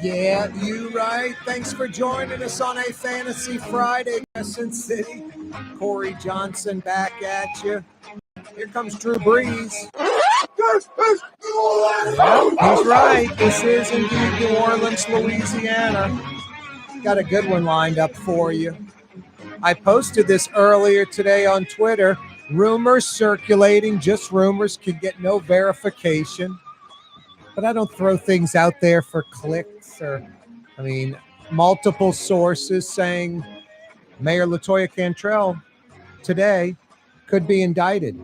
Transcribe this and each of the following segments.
Yeah, you right. Thanks for joining us on a Fantasy Friday, Crescent City. Corey Johnson back at you. Here comes Drew Brees. Well, he's right. This is indeed New Orleans, Louisiana. Got a good one lined up for you. I posted this earlier today on Twitter. Rumors circulating, just rumors, can get no verification. But I don't throw things out there for clicks multiple sources saying Mayor LaToya Cantrell today could be indicted.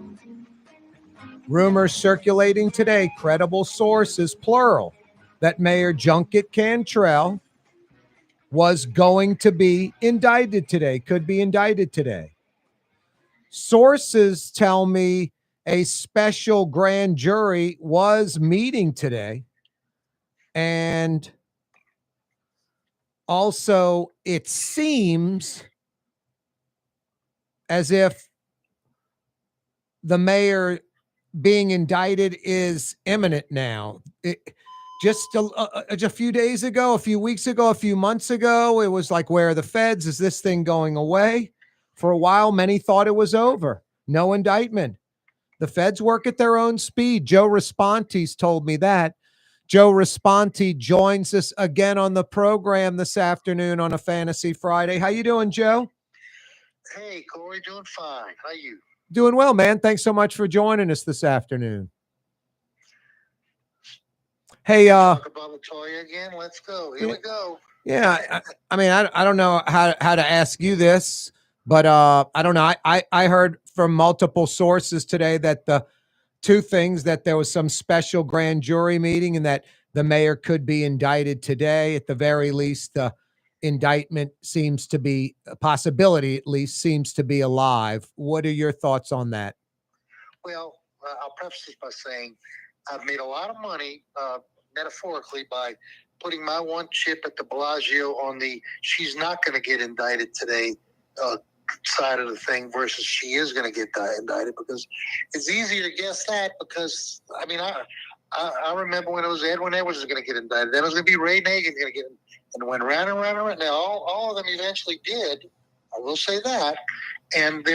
Rumors circulating today, credible sources, plural, that Mayor Junket Cantrell was going to be indicted today, could be indicted today. Sources tell me a special grand jury was meeting today. And also, it seems as if the mayor being indicted is imminent now. Just a few days ago, a few weeks ago, a few months ago, it was like, where are the feds? Is this thing going away? For a while, many thought it was over. No indictment. The feds work at their own speed. Joe Rasponti's told me that. Joe Rasponti joins us again on the program this afternoon on a Fantasy Friday. How you doing, Joe? Hey, Corey, doing fine. How you? Doing well, man. Thanks so much for joining us this afternoon. Hey, talk about LaToya again. Let's go. Here we go. Yeah, I don't know how to ask you this, but I don't know. I heard from multiple sources today that the two things, that there was some special grand jury meeting and that the mayor could be indicted today. At the very least, the indictment seems to be a possibility, at least seems to be alive. What are your thoughts on that? Well, I'll preface this by saying I've made a lot of money, metaphorically, by putting my one chip at the Bellagio on the she's not going to get indicted today side of the thing versus she is going to get indicted, because it's easier to guess that, because I remember when it was Edwin Edwards was going to get indicted, then it was going to be Ray Nagin going to get, and it went round and round and round. Now all of them eventually did. I will say that, and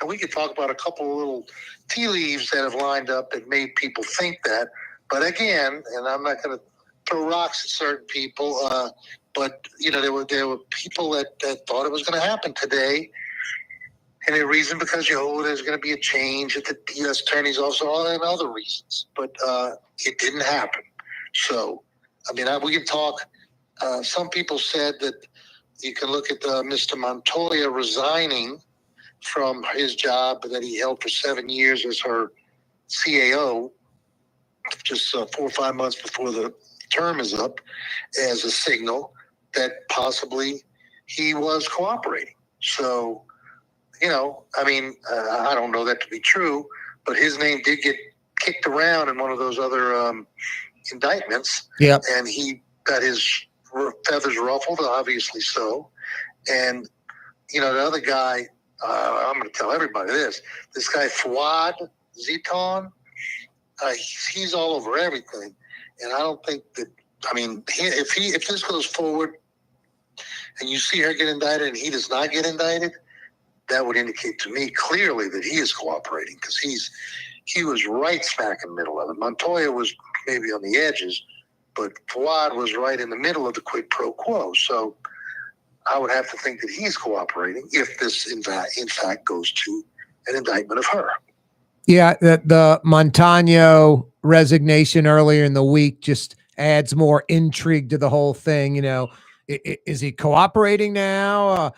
we could talk about a couple of little tea leaves that have lined up that made people think that. But again, and I'm not going to throw rocks at certain people, but there were people that thought it was going to happen today, and a reason because there's going to be a change at the U.S. Attorney's Office, and other reasons. But it didn't happen. So, we can talk. Some people said that you can look at Mr. Montoya resigning from his job that he held for 7 years as her CAO, just 4 or 5 months before the term is up, as a signal that possibly he was cooperating. So, I don't know that to be true, but his name did get kicked around in one of those other indictments. Yeah, and he got his feathers ruffled, obviously so. And, the other guy, I'm going to tell everybody this guy, Fouad Ziton, he's all over everything. And I don't think that, if this goes forward and you see her get indicted and he does not get indicted, that would indicate to me clearly that he is cooperating, because he was right smack in the middle of it. Montoya was maybe on the edges, but Fouad was right in the middle of the quid pro quo. So I would have to think that he's cooperating if this, in fact, goes to an indictment of her. Yeah, the Montano resignation earlier in the week just adds more intrigue to the whole thing. Is he cooperating now?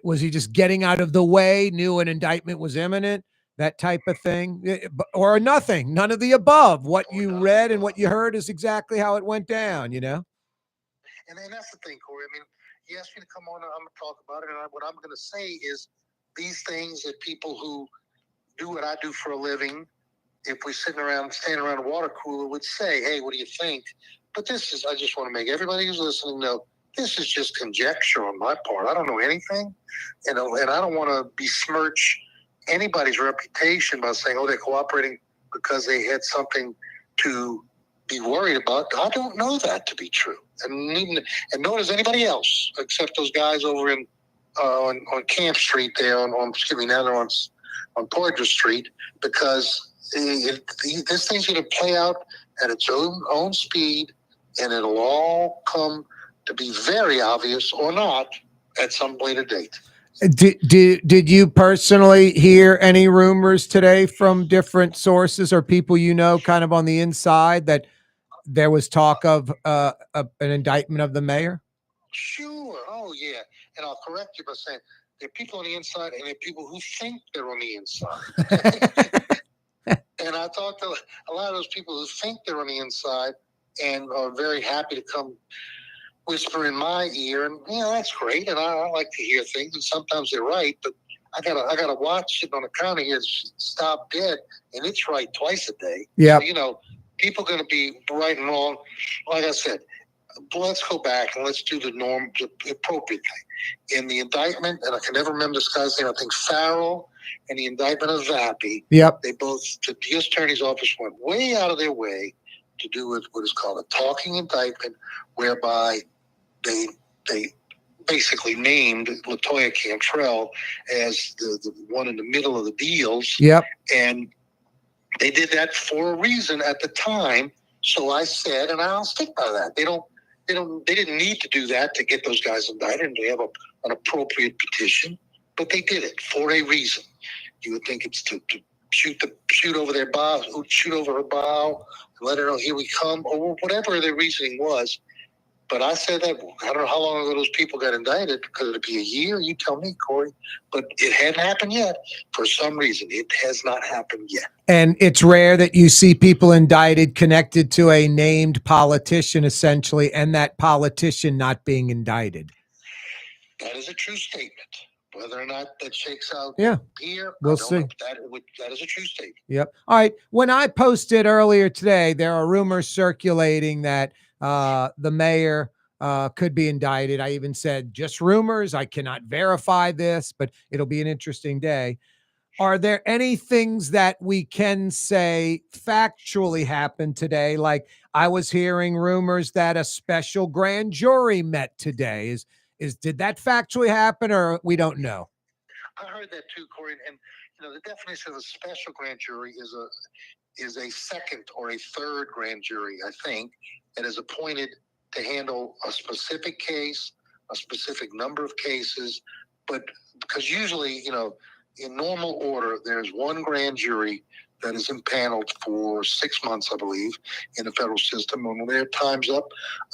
Was he just getting out of the way, knew an indictment was imminent, that type of thing? Or nothing, none of the above. What you read and what you heard is exactly how it went down, And that's the thing, Corey. You asked me to come on and I'm going to talk about it. And what I'm going to say is these things that people who do what I do for a living, if we standing around a water cooler, would say, hey, what do you think? But I just want to make everybody who's listening know, this is just conjecture on my part. I don't know anything. And I don't want to besmirch anybody's reputation by saying, oh, they're cooperating because they had something to be worried about. I don't know that to be true, and nor does anybody else, except those guys over in on Camp Street there on excuse me, now they're on Poydras Street, because this thing's going to play out at its own speed, and it'll all come to be very obvious or not at some later date. Did you personally hear any rumors today from different sources or people you know kind of on the inside that there was talk of an indictment of the mayor? Sure. Oh, yeah. And I'll correct you by saying there are people on the inside and there are people who think they're on the inside. And I talked to a lot of those people who think they're on the inside and are very happy to come whisper in my ear, and that's great, and I like to hear things, and sometimes they're right, but I gotta watch it on the counter here, stop dead, and it's right twice a day. Yeah. So, people are going to be right and wrong. Like I said, let's go back and let's do the appropriate thing. In the indictment, and I can never remember this guy's name, I think Farrell, and the indictment of Vappy, yep, they both, the U.S. Attorney's Office went way out of their way to do what is called a talking indictment, whereby they basically named Latoya Cantrell as the one in the middle of the deals. Yep. And they did that for a reason at the time. So I said, and I'll stick by that. They didn't need to do that to get those guys indicted, and they have an appropriate petition, but they did it for a reason. You would think it's to shoot over their bow, shoot over her bow, and let her know, here we come, or whatever their reasoning was. But I said that, I don't know how long ago those people got indicted. Could it be a year? You tell me, Corey. But it hadn't happened yet. For some reason, it has not happened yet. And it's rare that you see people indicted connected to a named politician, essentially, and that politician not being indicted. That is a true statement. Whether or not that shakes out here, we'll see. That is a true statement. Yep. All right. When I posted earlier today, there are rumors circulating that the mayor could be indicted. I even said just rumors. I cannot verify this, but it'll be an interesting day. Are there any things that we can say factually happened today? Like I was hearing rumors that a special grand jury met today. Did that factually happen, or we don't know? I heard that too, Corey. And the definition of a special grand jury is a second or a third grand jury, I think, that is appointed to handle a specific case, a specific number of cases. But because usually, in normal order, there's one grand jury that is impaneled for 6 months, I believe, in the federal system. When their time's up,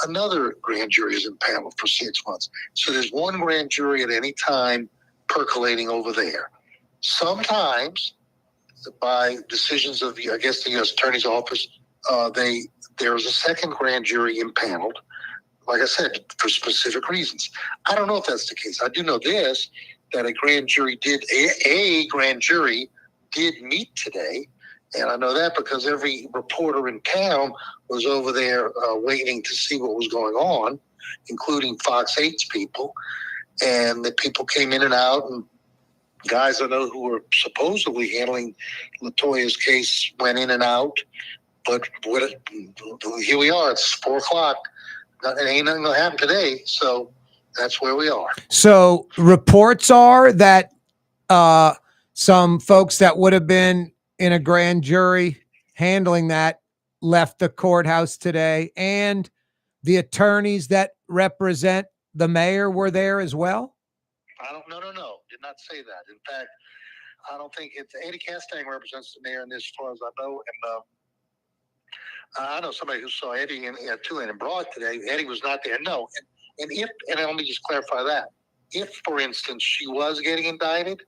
another grand jury is impaneled for 6 months. So there's one grand jury at any time percolating over there. Sometimes, by decisions of, I guess, the U.S. Attorney's Office, there's a second grand jury impaneled, like I said, for specific reasons. I don't know if that's the case. I do know this, that a grand jury did meet today. And I know that because every reporter in town was over there waiting to see what was going on, including Fox 8's people. And the people came in and out, and guys I know who were supposedly handling Latoya's case went in and out. But here we are. It's 4:00. It ain't nothing going to happen today. So that's where we are. So reports are that some folks that would have been in a grand jury handling that left the courthouse today, and the attorneys that represent the mayor were there as well? No. Did not say that. In fact, I don't think it's Eddie Castang represents the mayor in this, as far as I know. And I know somebody who saw Eddie in Broad today. Eddie was not there. No. And let me just clarify that. If, for instance, she was getting indicted,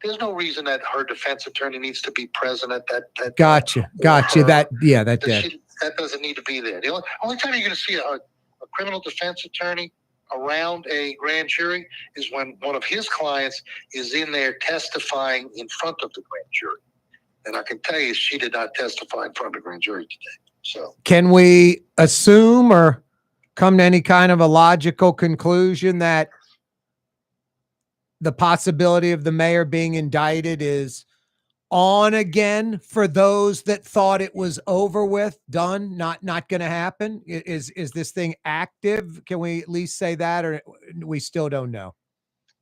there's no reason that her defense attorney needs to be present at that. Gotcha. That doesn't need to be there. The only time you're going to see a criminal defense attorney around a grand jury is when one of his clients is in there testifying in front of the grand jury. And I can tell you, she did not testify in front of the grand jury today. So, can we assume or come to any kind of a logical conclusion that the possibility of the mayor being indicted is on again for those that thought it was over with, done, not going to happen? Is this thing active? Can we at least say that, or we still don't know?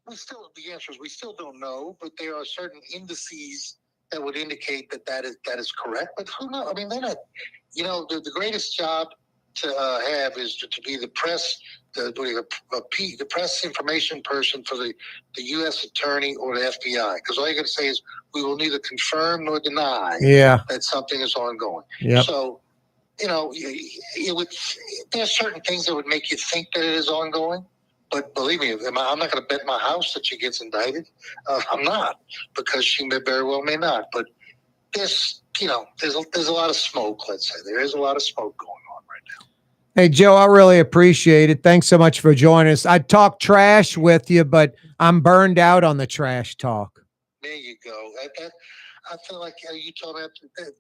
The answer is we still don't know, but there are certain indices that would indicate that is correct. But who knows? I mean, they're not. The greatest job to have is to be the press, the press information person for the U.S. attorney or the FBI, because all you're going to say is we will neither confirm nor deny that something is ongoing. Yep. So, there's certain things that would make you think that it is ongoing. But believe me, I'm not going to bet my house that she gets indicted. I'm not, because she very well may not. But there's a lot of smoke. Let's say there is a lot of smoke going on right now. Hey, Joe, I really appreciate it. Thanks so much for joining us. I'd talk trash with you, but I'm burned out on the trash talk. There you go. I feel like you told me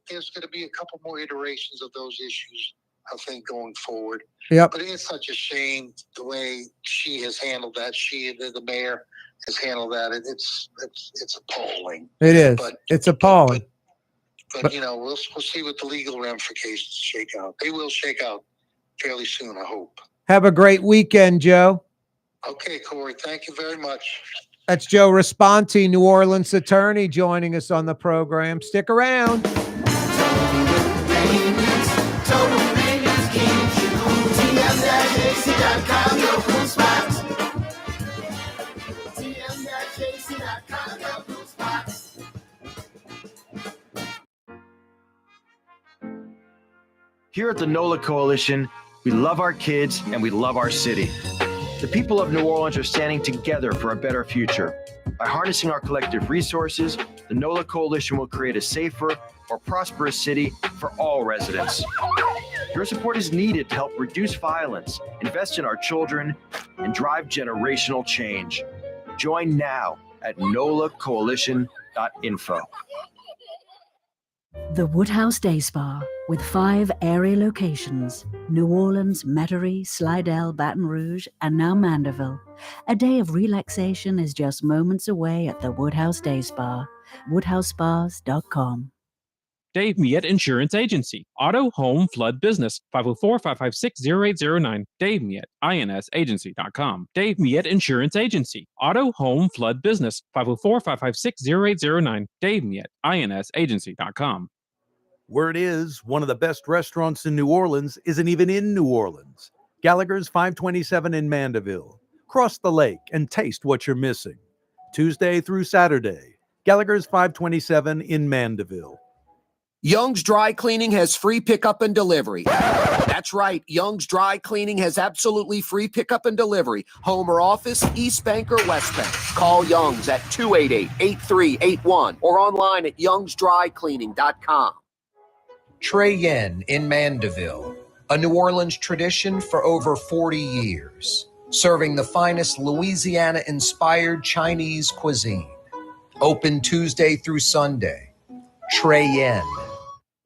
there's going to be a couple more iterations of those issues, I think, going forward. Yep. But it is such a shame the way she has handled that. The mayor has handled that. It's appalling. It is. It's appalling. But we'll see what the legal ramifications shake out. They will shake out fairly soon, I hope. Have a great weekend, Joe. Okay, Corey. Thank you very much. That's Joe Rasponti, New Orleans attorney, joining us on the program. Stick around. Here at the NOLA Coalition, we love our kids and we love our city. The people of New Orleans are standing together for a better future. By harnessing our collective resources, the NOLA Coalition will create a safer, more prosperous city for all residents. Your support is needed to help reduce violence, invest in our children, and drive generational change. Join now at nolacoalition.info. The Woodhouse Day Spa, with 5 area locations: New Orleans, Metairie, Slidell, Baton Rouge, and now Mandeville. A day of relaxation is just moments away at the Woodhouse Day Spa. WoodhouseSpas.com. Dave Miette Insurance Agency. Auto, home, flood, business. 504-556-0809. Dave Miette, INSagency.com. Dave Miette Insurance Agency. Auto, home, flood, business. 504-556-0809. Dave Miette, INSagency.com. Word is, one of the best restaurants in New Orleans isn't even in New Orleans. Gallagher's 527 in Mandeville. Cross the lake and taste what you're missing. Tuesday through Saturday, Gallagher's 527 in Mandeville. Young's Dry Cleaning has free pickup and delivery. That's right. Young's Dry Cleaning has absolutely free pickup and delivery. Home or office, East Bank or West Bank. Call Young's at 288-8381 or online at youngsdrycleaning.com. Trey Yen in Mandeville, a New Orleans tradition for over 40 years, serving the finest Louisiana-inspired Chinese cuisine. Open Tuesday through Sunday. Trey Yen.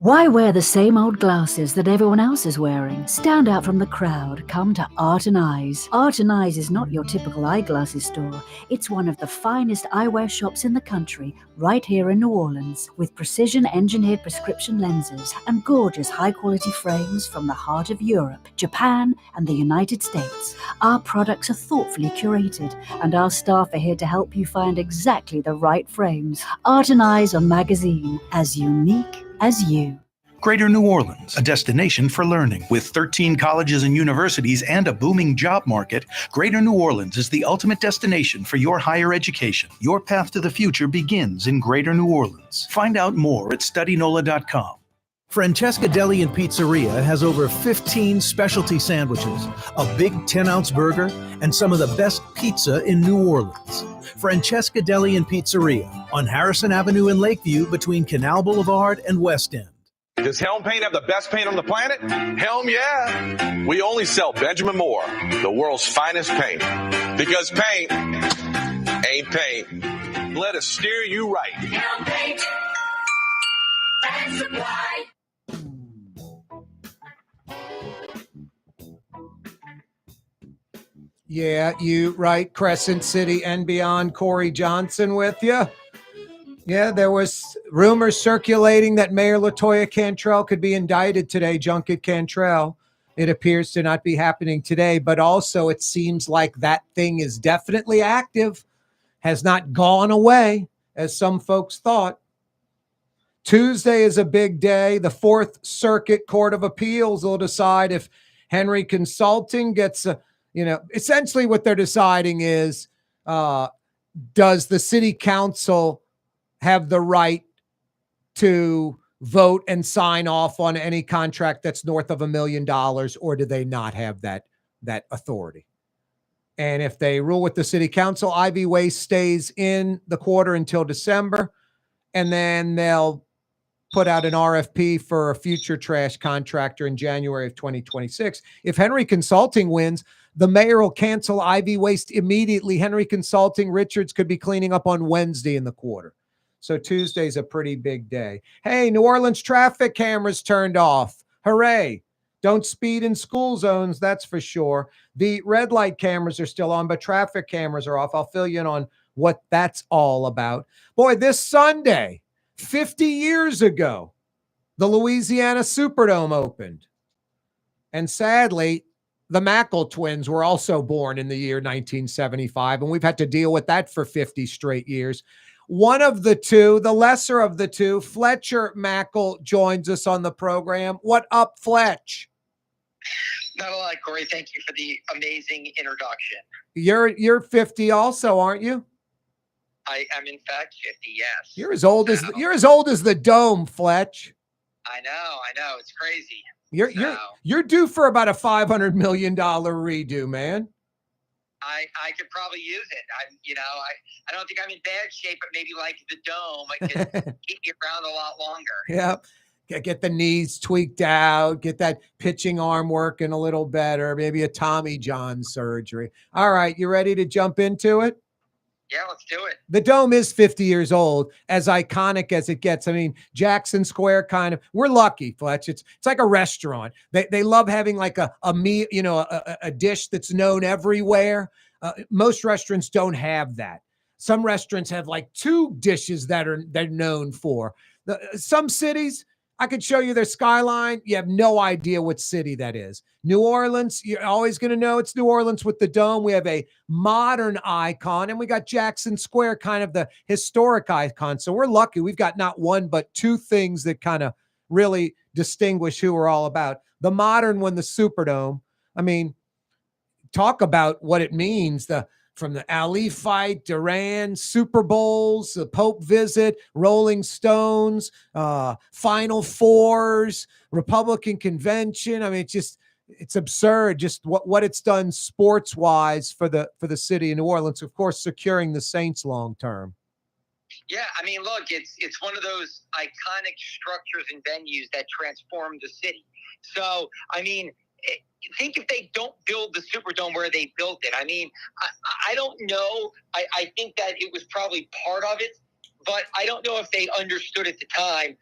Why wear the same old glasses that everyone else is wearing? Stand out from the crowd. Come to Art and Eyes. Art and Eyes is not your typical eyeglasses store. It's one of the finest eyewear shops in the country, right here in New Orleans, with precision-engineered prescription lenses and gorgeous high-quality frames from the heart of Europe, Japan, and the United States. Our products are thoughtfully curated, and our staff are here to help you find exactly the right frames. Art and Eyes on Magazine, as unique as you. Greater New Orleans, a destination for learning. With 13 colleges and universities and a booming job market, Greater New Orleans is the ultimate destination for your higher education. Your path to the future begins in Greater New Orleans. Find out more at studynola.com. Francesca Deli and Pizzeria has over 15 specialty sandwiches, a big 10-ounce burger, and some of the best pizza in New Orleans. Francesca Deli and Pizzeria on Harrison Avenue in Lakeview between Canal Boulevard and West End. Does Helm Paint have the best paint on the planet? Helm, yeah. We only sell Benjamin Moore, the world's finest paint. Because paint ain't paint. Let us steer you right. Helm Paint. That's supply. Yeah, you right. Crescent City and beyond. Corey Johnson with you. Yeah, there was rumors circulating that Mayor LaToya Cantrell could be indicted today, Junket Cantrell. It appears to not be happening today, but also it seems like that thing is definitely active, has not gone away, as some folks thought. Tuesday is a big day. The Fourth Circuit Court of Appeals will decide if Henry Consulting gets essentially what they're deciding is, does the city council have the right to vote and sign off on any contract that's north of $1 million, or do they not have that authority? And if they rule with the city council, Ivy Waste stays in the quarter until December, and then they'll put out an RFP for a future trash contractor in January of 2026. If Henry Consulting wins, the mayor will cancel Ivy Waste immediately. Henry Consulting, Richards could be cleaning up on Wednesday in the quarter. So Tuesday's a pretty big day. Hey, New Orleans traffic cameras turned off. Hooray. Don't speed in school zones, that's for sure. The red light cameras are still on, but traffic cameras are off. I'll fill you in on what that's all about. Boy, this Sunday, 50 years ago, the Louisiana Superdome opened. And sadly, the Mackel twins were also born in the year 1975, and we've had to deal with that for 50 straight years. One of the two, the lesser of the two, Fletcher Mackel, joins us on the program. What up, Fletch? Not a lot, Corey. Thank you for the amazing introduction. You're 50 also, aren't you? I am in fact 50. Yes. You're as old as the dome, Fletch. I know. It's crazy. You're due for about a $500 million redo, man. I could probably use it. I don't think I'm in bad shape, but maybe like the dome, I could keep me around a lot longer. Yeah. Get the knees tweaked out, get that pitching arm working a little better, maybe a Tommy John surgery. All right, you ready to jump into it? Yeah, let's do it. The dome is 50 years old, as iconic as it gets. I mean, Jackson Square we're lucky, Fletch. It's like a restaurant. They love having like a meal, a dish that's known everywhere. Most restaurants don't have that. Some restaurants have like two dishes they're known for. Some cities, I could show you their skyline. You have no idea what city that is. New Orleans, you're always going to know it's New Orleans with the dome. We have a modern icon, and we got Jackson Square, kind of the historic icon. So we're lucky. We've got not one, but two things that kind of really distinguish who we're all about. The modern one, the Superdome. I mean, talk about what it means. From the Ali fight, Duran, Super Bowls, the Pope visit, Rolling Stones, Final Fours, Republican convention. I mean, it's absurd just what it's done sports wise for the city of New Orleans. Of course, securing the Saints long term. Yeah, I mean, look, it's one of those iconic structures and venues that transformed the city. So, I mean, think if they don't build the Superdome where they built it. I mean, I don't know. I think that it was probably part of it, but I don't know if they understood at the time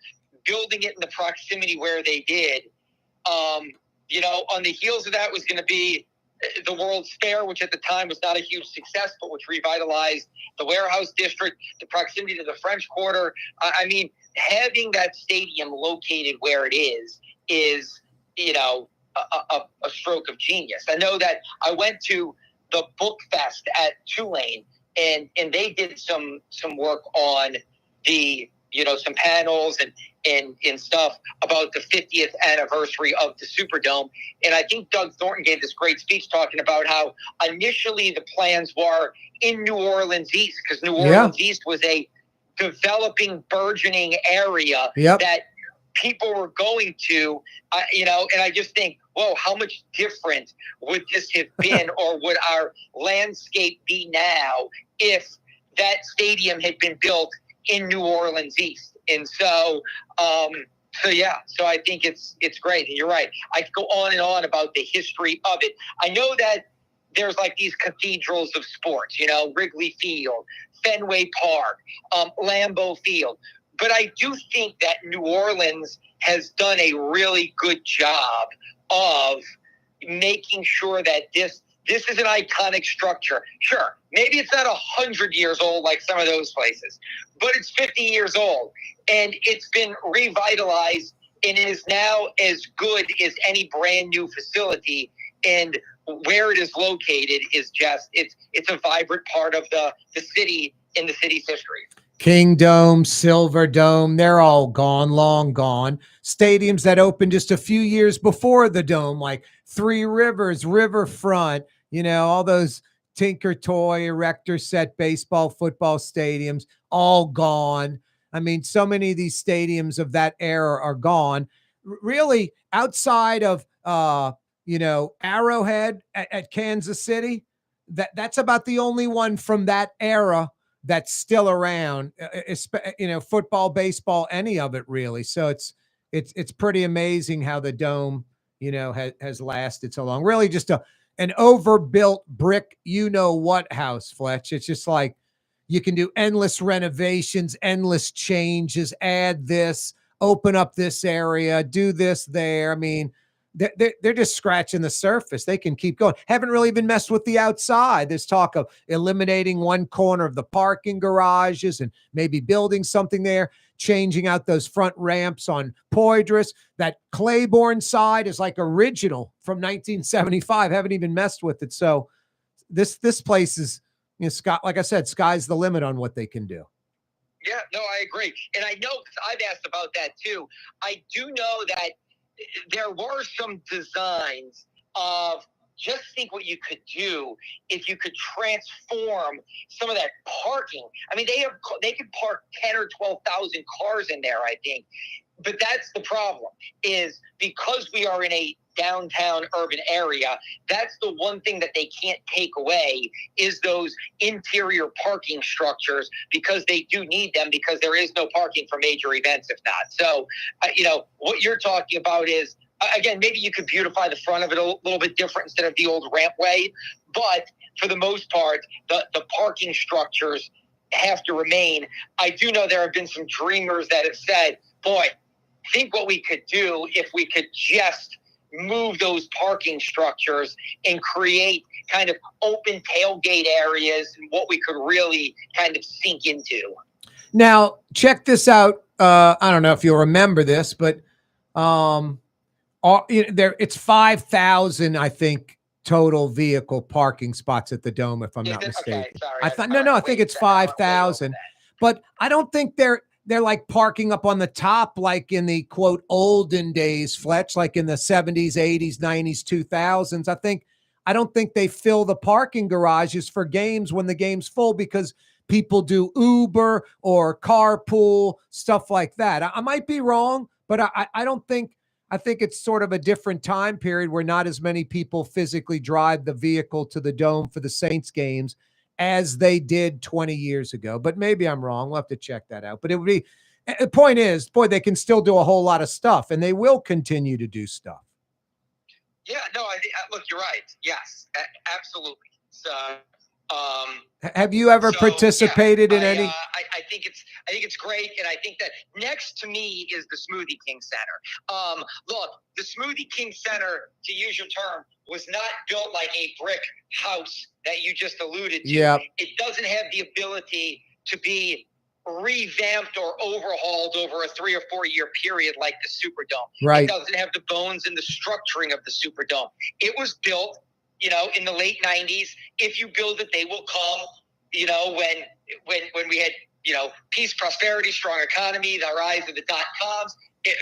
building it in the proximity where they did. On the heels of that was going to be the World's Fair, which at the time was not a huge success, but which revitalized the warehouse district, the proximity to the French Quarter. I mean, having that stadium located where it is, a stroke of genius. I know that I went to the Book Fest at Tulane, and they did some work on the, some panels and stuff about the 50th anniversary of the Superdome. And I think Doug Thornton gave this great speech talking about how initially the plans were in New Orleans East, because New Orleans East was a developing, burgeoning area that people were going to, and I just think, whoa, how much different would this have been, or would our landscape be now if that stadium had been built in New Orleans East? And so I think it's great. And you're right. I could go on and on about the history of it. I know that there's like these cathedrals of sports, Wrigley Field, Fenway Park, Lambeau Field. But I do think that New Orleans has done a really good job of making sure that this this is an iconic structure. Sure, maybe it's not 100 years old like some of those places, but it's 50 years old, and it's been revitalized and is now as good as any brand new facility. And where it is located is just it's a vibrant part of the city in the city's history. King Dome, Silver Dome, they're all gone, long gone. Stadiums that opened just a few years before the Dome, like Three Rivers, Riverfront, all those Tinker Toy, Erector Set baseball, football stadiums, all gone. I mean, so many of these stadiums of that era are gone. Really, outside of Arrowhead at Kansas City, that's about the only one from that era that's still around. Football, baseball, any of it really. So it's pretty amazing how the Dome, has lasted so long. Really, just an overbuilt brick, what house, Fletch. It's just like you can do endless renovations, endless changes, add this, open up this area, do this there. I mean, they're just scratching the surface. They can keep going. Haven't really even messed with the outside. There's talk of eliminating one corner of the parking garages and maybe building something there, changing out those front ramps on Poydras. That Claiborne side is like original from 1975. Haven't even messed with it. So this place is, Scott, like I said, sky's the limit on what they can do. Yeah, no, I agree. And I know, because I've asked about that too. I do know that there were some designs of, just think what you could do if you could transform some of that parking. I mean, they could park 10 or 12,000 cars in there, I think. But that's the problem, is because we are in a downtown urban area, that's the one thing that they can't take away is those interior parking structures, because they do need them, because there is no parking for major events if not. So, what you're talking about is, again, maybe you could beautify the front of it a little bit different instead of the old rampway, but for the most part, the parking structures have to remain. I do know there have been some dreamers that have said, boy, think what we could do if we could just move those parking structures and create kind of open tailgate areas and what we could really kind of sink into. Now, check this out. I don't know if you'll remember this, but it's 5,000, I think, total vehicle parking spots at the Dome, if I'm not mistaken. Okay, sorry. I think it's 5,000, but I don't think they're like parking up on the top, like in the quote olden days, Fletch, like in the 70s, 80s, 90s, 2000s. I don't think they fill the parking garages for games when the game's full, because people do Uber or carpool, stuff like that. I might be wrong, but I don't think, I think it's sort of a different time period where not as many people physically drive the vehicle to the Dome for the Saints games as they did 20 years ago. But maybe I'm wrong. We'll have to check that out. But it would be, the point is, boy, they can still do a whole lot of stuff, and they will continue to do stuff. Yeah, no, look, you're right. Yes, absolutely. So, have you ever participated in any? I think it's great, and I think that next to me is the Smoothie King Center. Look, the Smoothie King Center, to use your term, was not built like a brick house that you just alluded to. Yep. It doesn't have the ability to be revamped or overhauled over a 3 or 4 year period like the Superdome. Right. It doesn't have the bones and the structuring of the Superdome. It was built, in the late 90s. If you build it, they will come. When we had, peace, prosperity, strong economy, the rise of the .coms,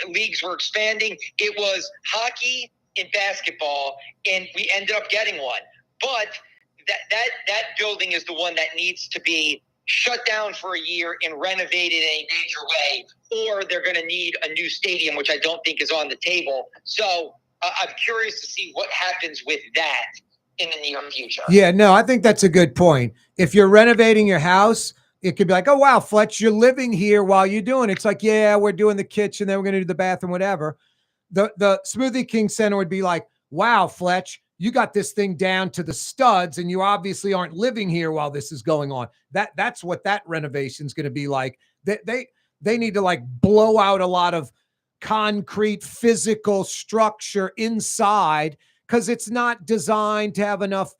leagues were expanding. It was hockey and basketball, and we ended up getting one. But that building is the one that needs to be shut down for a year and renovated in a major way, or they're going to need a new stadium, which I don't think is on the table. So I'm curious to see what happens with that in the near future. Yeah, no, I think that's a good point. If you're renovating your house, it could be like, oh, wow, Fletch, you're living here while you're doing it. It's like, yeah, we're doing the kitchen, then we're going to do the bathroom, whatever. The Smoothie King Center would be like, wow, Fletch, you got this thing down to the studs, and you obviously aren't living here while this is going on. That's what that renovation is going to be like. They need to like blow out a lot of concrete physical structure inside, because it's not designed to have enough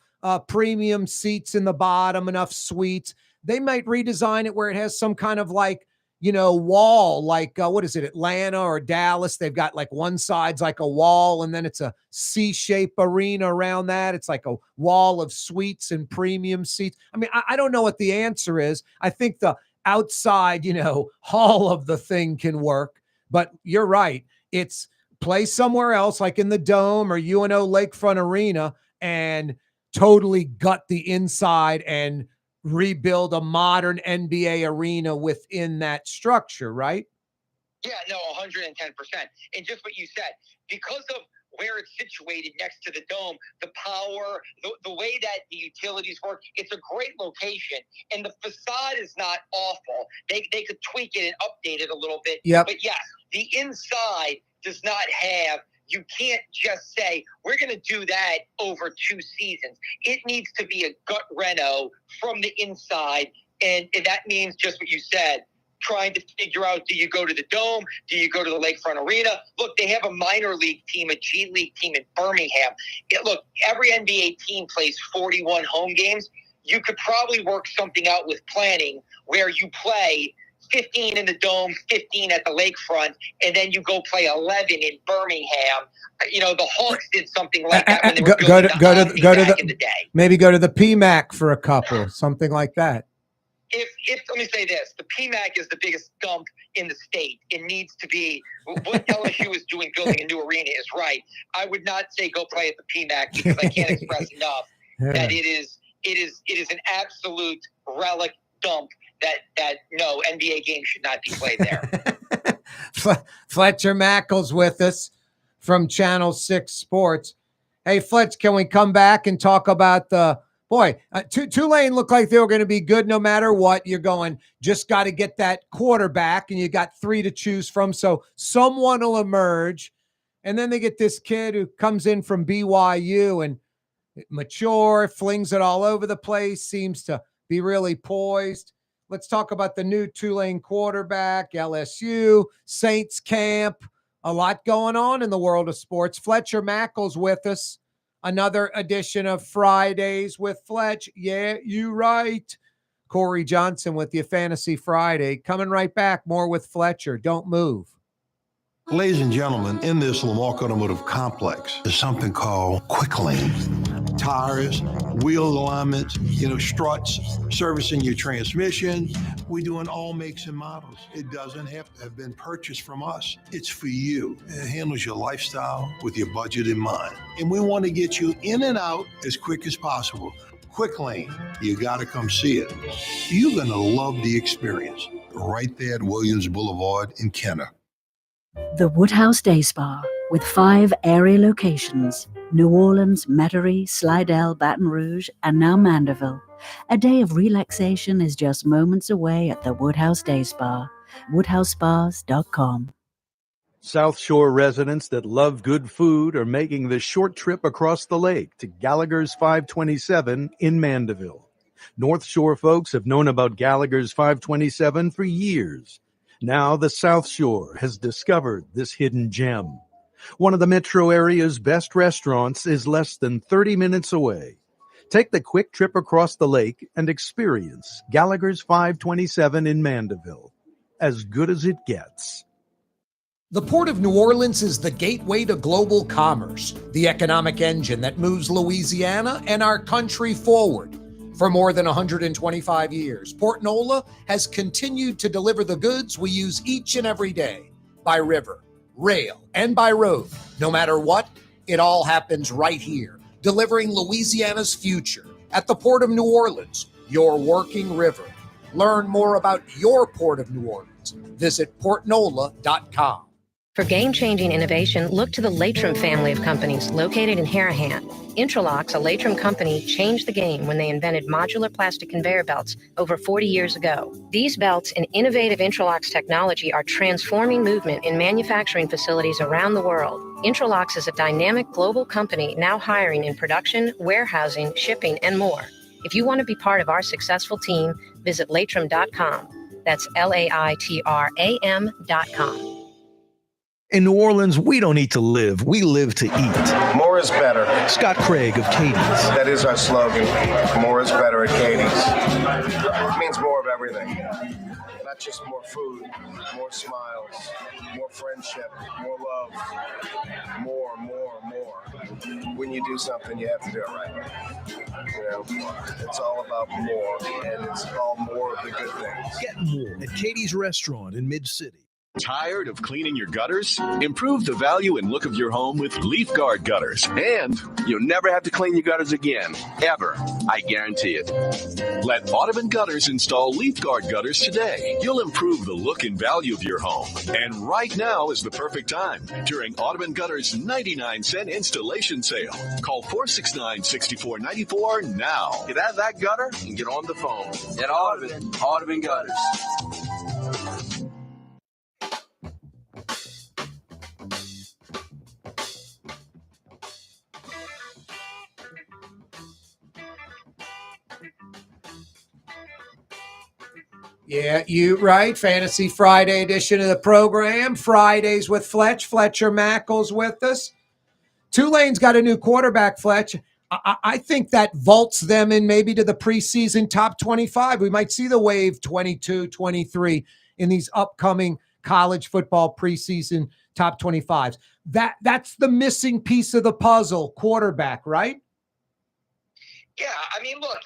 premium seats in the bottom, enough suites. They might redesign it where it has some kind of like, wall, like what is it, Atlanta or Dallas? They've got like one side's like a wall, and then it's a C-shaped arena around that. It's like a wall of suites and premium seats. I mean, I don't know what the answer is. I think the outside, hall of the thing can work, but you're right. It's play somewhere else, like in the Dome or UNO Lakefront Arena, and totally gut the inside and rebuild a modern NBA arena within that structure, right? Yeah, no, 110%. And just what you said, because of where it's situated next to the Dome, the power, the way that the utilities work, it's a great location. And the facade is not awful. They could tweak it and update it a little bit. Yep. But yes, the inside does not have, you can't just say, we're going to do that over 2 seasons. It needs to be a gut reno from the inside. And that means just what you said, trying to figure out, do you go to the Dome? Do you go to the Lakefront Arena? Look, they have a minor league team, a G League team in Birmingham. Look, every NBA team plays 41 home games. You could probably work something out with planning where you play 15 in the Dome, 15 at the Lakefront, and then you go play 11 in Birmingham. The Hawks did something like that when they were building back in the day. Maybe go to the PMAC for a couple, something like that. If let me say this, the PMAC is the biggest dump in the state. It needs to be what LSU is doing, building a new arena is right. I would not say go play at the PMAC because I can't express enough that it is an absolute relic dump that no NBA game should not be played there. Fletcher Mackel's with us from Channel 6 Sports. Hey, Fletch, can we come back and talk about Tulane looked like they were going to be good no matter what. You're going, just got to get that quarterback, and you got 3 to choose from. So someone will emerge. And then they get this kid who comes in from BYU and mature, flings it all over the place, seems to be really poised. Let's talk about the new Tulane quarterback, LSU, Saints camp. A lot going on in the world of sports. Fletcher Mackel's with us. Another edition of Fridays with Fletch. Yeah, you right. Corey Johnson with you, Fantasy Friday. Coming right back. More with Fletcher. Don't move. Ladies and gentlemen, in this Lamarck Automotive Complex is something called Quick Lane. Tires, wheel alignments, struts, servicing your transmission. We're doing all makes and models. It doesn't have to have been purchased from us. It's for you. It handles your lifestyle with your budget in mind. And we want to get you in and out as quick as possible. Quick Lane, you got to come see it. You're going to love the experience. Right there at Williams Boulevard in Kenner. The Woodhouse Day Spa, with 5 area locations: New Orleans, Metairie, Slidell, Baton Rouge, and now Mandeville. A day of relaxation is just moments away at the Woodhouse Day Spa. WoodhouseSpas.com. South Shore residents that love good food are making the short trip across the lake to Gallagher's 527 in Mandeville. North Shore folks have known about Gallagher's 527 for years. Now the South Shore has discovered this hidden gem. One of the metro area's best restaurants is less than 30 minutes away. Take the quick trip across the lake and experience Gallagher's 527 in Mandeville. As good as it gets. The Port of New Orleans is the gateway to global commerce, the economic engine that moves Louisiana and our country forward. For more than 125 years, Port Nola has continued to deliver the goods we use each and every day, by river, rail, and by road. No matter what, it all happens right here, delivering Louisiana's future at the Port of New Orleans, your working river. Learn more about your Port of New Orleans. Visit portnola.com. For game-changing innovation, look to the Latrim family of companies located in Harahan. Intralocks, a Latrim company, changed the game when they invented modular plastic conveyor belts over 40 years ago. These belts and innovative Intralocks technology are transforming movement in manufacturing facilities around the world. Intralocks is a dynamic global company now hiring in production, warehousing, shipping, and more. If you want to be part of our successful team, visit Latrim.com. That's LAITRAM.com. In New Orleans, we don't eat to live. We live to eat. More is better. Scott Craig of Katie's. That is our slogan. More is better at Katie's. It means more of everything. Not just more food, more smiles, more friendship, more love, more. When you do something, you have to do it right. You know, it's all about more, and it's all more of the good things. Get more at Katie's Restaurant in Mid-City. Tired of cleaning your gutters? Improve the value and look of your home with Leaf Guard gutters. And you'll never have to clean your gutters again. Ever. I guarantee it. Let Audubon Gutters install Leaf Guard gutters today. You'll improve the look and value of your home. And right now is the perfect time during Audubon Gutters' 99-cent installation sale. Call 469-6494 now. Get out of that gutter and get on the phone. At Audubon Gutters. Yeah, you right. Fantasy Friday edition of the program. Fridays with Fletcher Mackel's with us. Tulane's got a new quarterback, Fletch. I think that vaults them in maybe to the preseason top 25. We might see the wave 22, 23 in these upcoming college football preseason top 25s. That's the missing piece of the puzzle, quarterback, right? Yeah, I mean, look,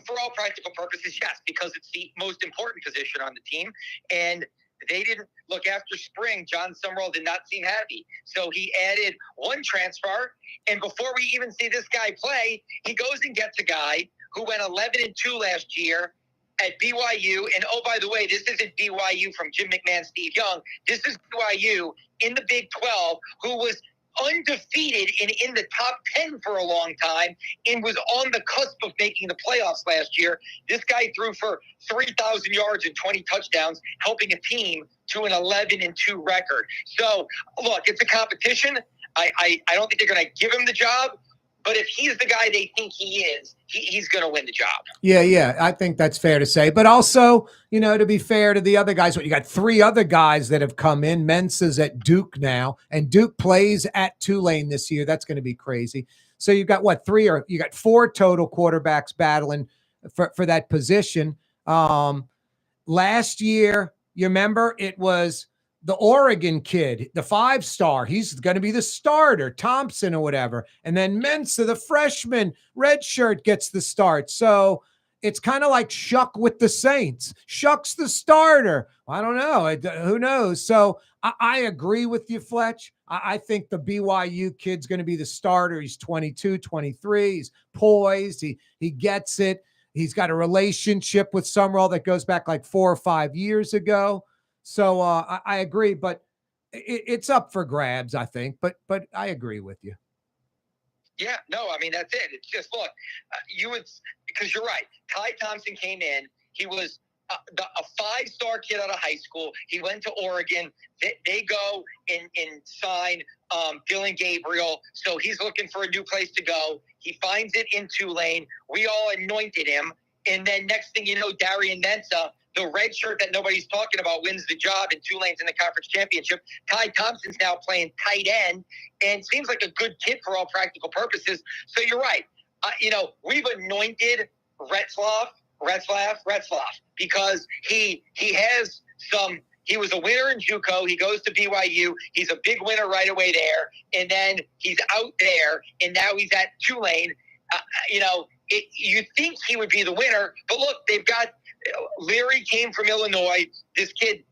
for all practical purposes, yes, because it's the most important position on the team. And they didn't look after spring. John Summerall did not seem happy. So he added one transfer. And before we even see this guy play, he goes and gets a guy who went 11-2 last year at BYU. And oh, by the way, this isn't BYU from Jim McMahon, Steve Young. This is BYU in the Big 12, who was undefeated and in the top 10 for a long time and was on the cusp of making the playoffs last year. This guy threw for 3,000 yards and 20 touchdowns, helping a team to an 11-2 record. So, look, it's a competition. I don't think they're going to give him the job, but if he's the guy they think he is, he's going to win the job. Yeah, I think that's fair to say. But also, you know, to be fair to the other guys, you got three other guys that have come in. Mensa's at Duke now, and Duke plays at Tulane this year. That's going to be crazy. So you've got you got four total quarterbacks battling for that position. Last year, you remember, it was the Oregon kid, the 5-star. He's going to be the starter, Thompson or whatever. And then Mensa, the freshman, redshirt, gets the start. So it's kind of like Shuck with the Saints. Shuck's the starter. I don't know. Who knows? So I agree with you, Fletch. I think the BYU kid's going to be the starter. He's 22, 23. He's poised. He gets it. He's got a relationship with Summerall that goes back like 4 or 5 years ago. So I agree, but it's up for grabs, I think. But I agree with you. Yeah, no, I mean, that's it. It's just, look, because you're right. Ty Thompson came in. He was a 5-star kid out of high school. He went to Oregon. They go and sign Dylan Gabriel. So he's looking for a new place to go. He finds it in Tulane. We all anointed him. And then next thing you know, Darian Mensa, the red shirt that nobody's talking about, wins the job, and Tulane's in the conference championship. Ty Thompson's now playing tight end and seems like a good kid for all practical purposes. So you're right. We've anointed Retzlaff because he has some. He was a winner in JUCO. He goes to BYU. He's a big winner right away there, and then he's out there, and now he's at Tulane. You think he would be the winner, but look, they've got. Leary came from Illinois. This kid,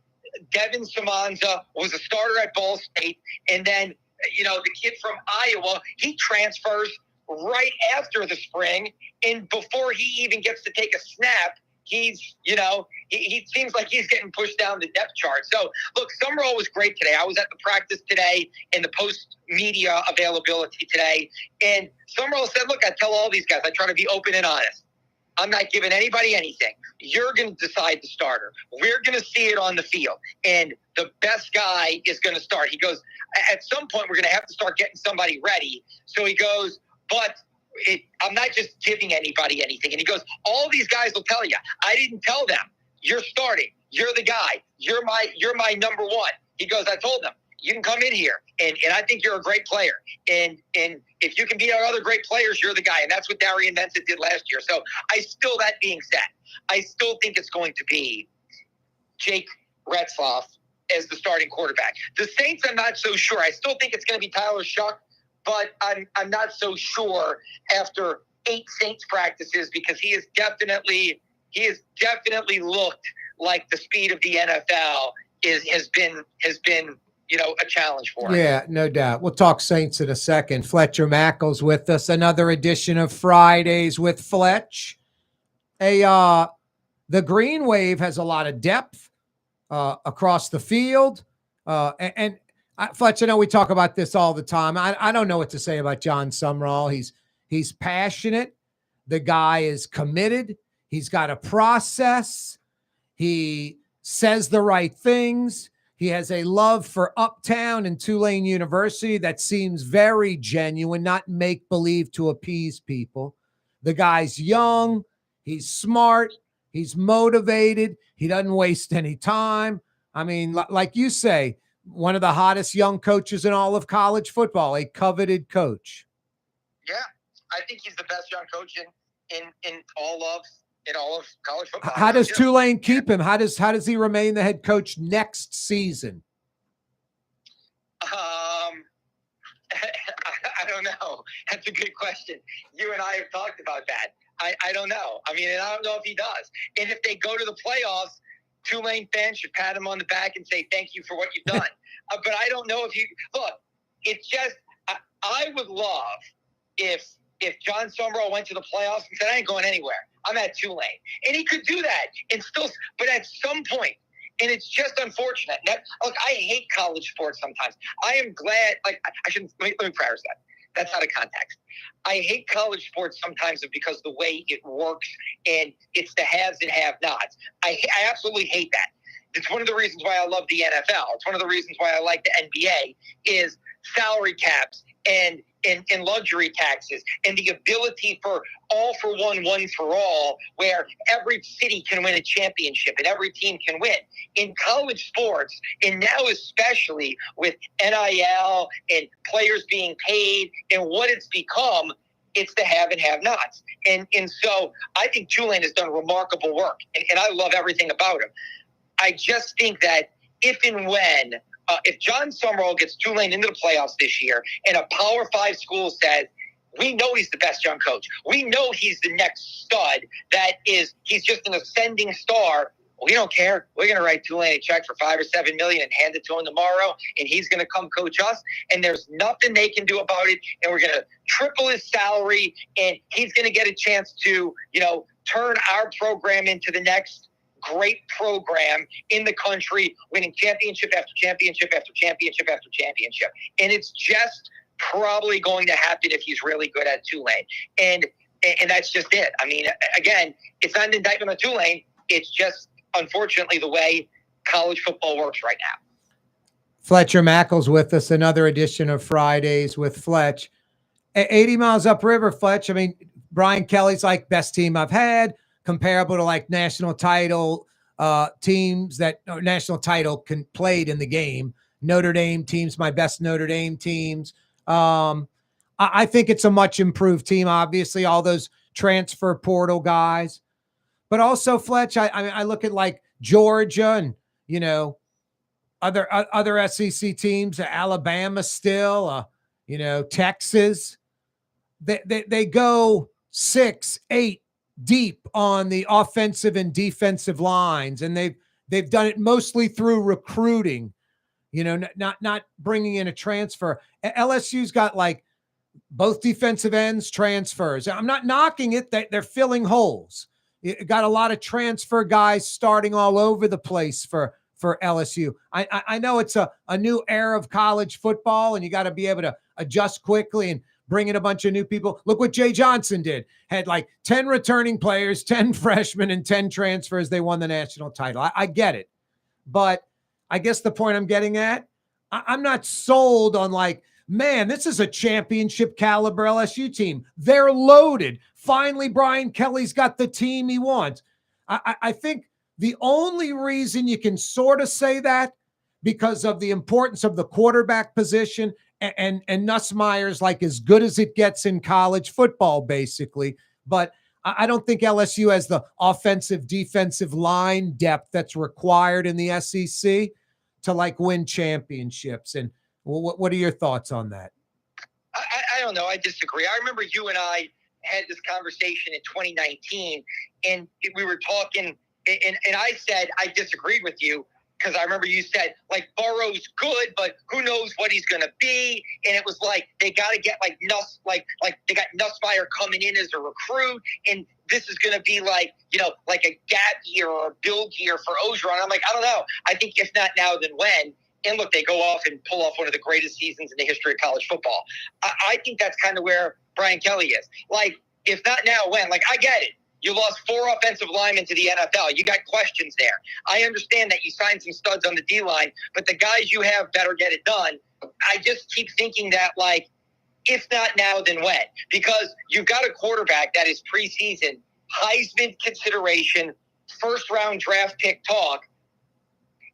Devin Samanza, was a starter at Ball State. And then, the kid from Iowa, he transfers right after the spring. And before he even gets to take a snap, he seems like he's getting pushed down the depth chart. So, look, Summerall was great today. I was at the practice today and the post-media availability today. And Summerall said, look, I tell all these guys, I try to be open and honest. I'm not giving anybody anything. You're going to decide the starter. We're going to see it on the field. And the best guy is going to start. He goes, at some point, we're going to have to start getting somebody ready. So he goes, I'm not just giving anybody anything. And he goes, all these guys will tell you. I didn't tell them. You're starting. You're the guy. You're my number one. He goes, I told them. you can come in here, and I think you're a great player. And if you can beat our other great players, you're the guy. And that's what Darian Mensah did last year. So that being said, I still think it's going to be Jake Retzloff as the starting quarterback. The Saints, I'm not so sure. I still think it's going to be Tyler Shuck, but I'm not so sure after 8 Saints practices, because he has definitely looked like the speed of the NFL has been a challenge for him. Yeah, no doubt. We'll talk Saints in a second. Fletcher Mackel's with us. Another edition of Fridays with Fletch. The Green Wave has a lot of depth across the field. And Fletch, I know we talk about this all the time. I don't know what to say about John Sumrall. He's passionate. The guy is committed. He's got a process. He says the right things. He has a love for Uptown and Tulane University that seems very genuine, not make-believe to appease people. The guy's young. He's smart. He's motivated. He doesn't waste any time. I mean, like you say, one of the hottest young coaches in all of college football, a coveted coach. Yeah, I think he's the best young coach in all of college football. How does Tulane keep him? How does he remain the head coach next season? I don't know. That's a good question. You and I have talked about that. I don't know. I mean, and I don't know if he does. And if they go to the playoffs, Tulane fans should pat him on the back and say, thank you for what you've done. But I don't know if look, it's just, I would love if John Sumrall went to the playoffs and said, I ain't going anywhere. I'm at Tulane. And he could do that and still, but at some point, and it's just unfortunate. Look, I hate college sports sometimes. I am glad, I shouldn't, let me preface that. That's out of context. I hate college sports sometimes because of the way it works, and it's the haves and have-nots. I absolutely hate that. It's one of the reasons why I love the NFL. It's one of the reasons why I like the NBA is salary caps and luxury taxes and the ability for all for one, one for all, where every city can win a championship and every team can win. In college sports, and now especially with NIL and players being paid and what it's become, it's the have and have-nots. And so I think Tulane has done remarkable work, and I love everything about him. I just think that if and when if John Sumrall gets Tulane into the playoffs this year and a Power 5 school says, we know he's the best young coach. We know he's the next stud he's just an ascending star. We don't care. We're going to write Tulane a check for $5 or $7 million and hand it to him tomorrow, and he's going to come coach us, and there's nothing they can do about it, and we're going to triple his salary, and he's going to get a chance to, turn our program into the next great program in the country, winning championship after championship after championship after championship. And it's just probably going to happen if he's really good at Tulane. And that's just it. I mean, again, it's not an indictment on Tulane. It's just, unfortunately, the way college football works right now. Fletcher Mackel's with us, another edition of Fridays with Fletch. 80 miles upriver, Fletch. I mean, Brian Kelly's like best team I've had, comparable to like national title teams that national title played in the game. Notre Dame teams, my best Notre Dame teams. I think it's a much improved team. Obviously, all those transfer portal guys, but also Fletch. I look at like Georgia and other SEC teams, Alabama still, Texas. They go 6, 8 deep on the offensive and defensive lines, and they've done it mostly through recruiting, not bringing in a transfer. LSU's got like both defensive ends transfers. I'm not knocking it, they're filling holes. You got a lot of transfer guys starting all over the place for LSU. I know it's a new era of college football, and you got to be able to adjust quickly and bring in a bunch of new people. Look what Jay Johnson did. Had like 10 returning players, 10 freshmen, and 10 transfers. They won the national title. I get it. But I guess the point I'm getting at, I'm not sold on like, man, this is a championship caliber LSU team. They're loaded. Finally, Brian Kelly's got the team he wants. I think the only reason you can sort of say that, because of the importance of the quarterback position, and Nussmeier's like as good as it gets in college football, basically. But I don't think LSU has the offensive, defensive line depth that's required in the SEC to like win championships. And what are your thoughts on that? I don't know. I disagree. I remember you and I had this conversation in 2019, and we were talking, and I said I disagreed with you because I remember you said, like, Burrow's good, but who knows what he's going to be. And it was like they got to get like they got Nussmeier coming in as a recruit, and this is going to be like, like a gap year or a build year for Orgeron. I'm like, I don't know. I think if not now, then when? And look, they go off and pull off one of the greatest seasons in the history of college football. I think that's kind of where Brian Kelly is. Like, if not now, when? Like, I get it. You lost 4 offensive linemen to the NFL. You got questions there. I understand that you signed some studs on the D-line, but the guys you have better get it done. I just keep thinking that, like, if not now, then when? Because you've got a quarterback that is preseason, Heisman consideration, first-round draft pick talk.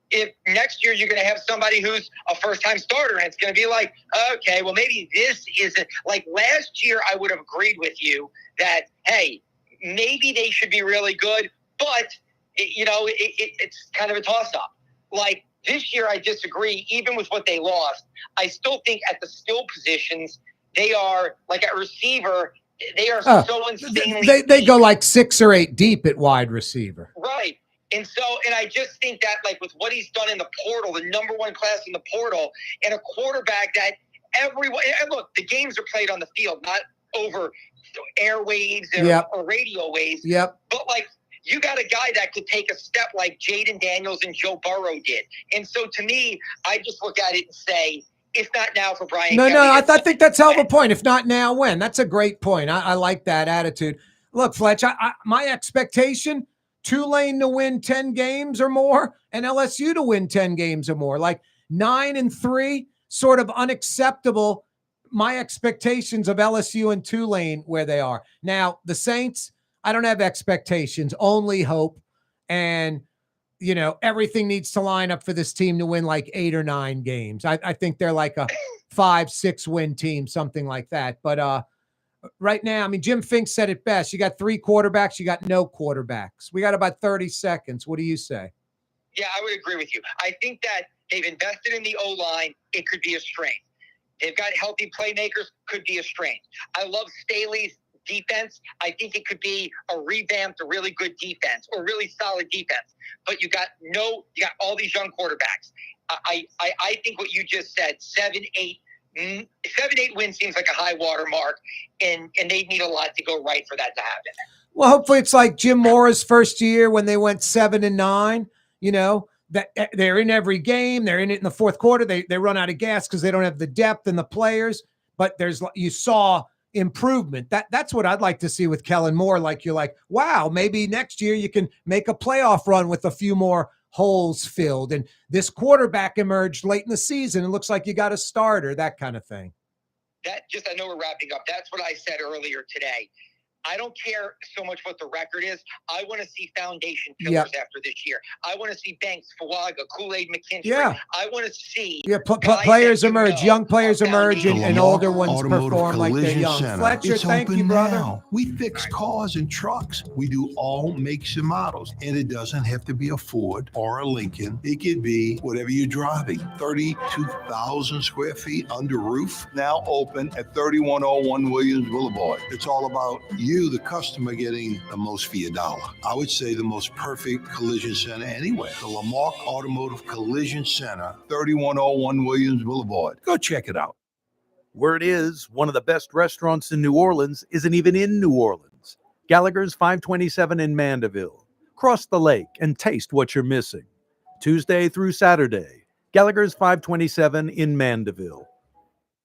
If next year you're going to have somebody who's a first-time starter, and it's going to be like, okay, well, maybe this isn't – like last year I would have agreed with you that, hey, maybe they should be really good, but, it's kind of a toss-up. Like this year I disagree, even with what they lost. I still think at the skill positions, they are – like at receiver, they are so insanely They go like 6 or 8 deep at wide receiver. Right. And I just think that, like, with what he's done in the portal, the number 1 class in the portal, and a quarterback that everyone – and look, the games are played on the field, not over airwaves or radio waves. Yep. But, like, you got a guy that could take a step like Jaden Daniels and Joe Burrow did. And so, to me, I just look at it and say, if not now for Brian Kelly. I think that's hell of a point. If not now, when? That's a great point. I like that attitude. Look, Fletch, my expectation – Tulane to win 10 games or more and LSU to win 10 games or more. Like 9-3, sort of unacceptable. My expectations of LSU and Tulane where they are. Now, the Saints, I don't have expectations, only hope. And, everything needs to line up for this team to win like 8 or 9 games. I think they're like a 5-6 win team, something like that. But, right now, I mean, Jim Fink said it best. You got 3 quarterbacks, you got no quarterbacks. We got about 30 seconds. What do you say? Yeah, I would agree with you. I think that they've invested in the O-line. It could be a strength. They've got healthy playmakers, could be a strength. I love Staley's defense. I think it could be a revamped, a really good defense or really solid defense. But you got all these young quarterbacks. I think what you just said, 7-8 wins seems like a high water mark, and they need a lot to go right for that to happen. Well, hopefully it's like Jim Mora's first year when they went 7-9, that they're in every game. They're in it in the fourth quarter. They run out of gas because they don't have the depth and the players, but you saw improvement. That's what I'd like to see with Kellen Moore. Like, you're like, wow, maybe next year you can make a playoff run with a few more holes filled. And this quarterback emerged late in the season. It looks like you got a starter, that kind of thing. I know we're wrapping up. That's what I said earlier today. I don't care so much what the record is. I want to see foundation pillars after this year. I want to see Banks, Fuaga, Kool-Aid McKinstry. Yeah. I want to see players emerge, young players emerge, and older ones perform like they're young. Center. Fletcher, it's thank open you, brother. Now. We fix cars and trucks. We do all makes and models. And it doesn't have to be a Ford or a Lincoln. It could be whatever you're driving. 32,000 square feet under roof, now open at 3101 Williams Boulevard. It's all about you, the customer, getting the most for your dollar. I would say the most perfect collision center anyway. The Lamarck Automotive Collision Center, 3101 Williams Boulevard. Go check it out. Word is, one of the best restaurants in New Orleans isn't even in New Orleans. Gallagher's 527 in Mandeville. Cross the lake and taste what you're missing. Tuesday through Saturday, Gallagher's 527 in Mandeville.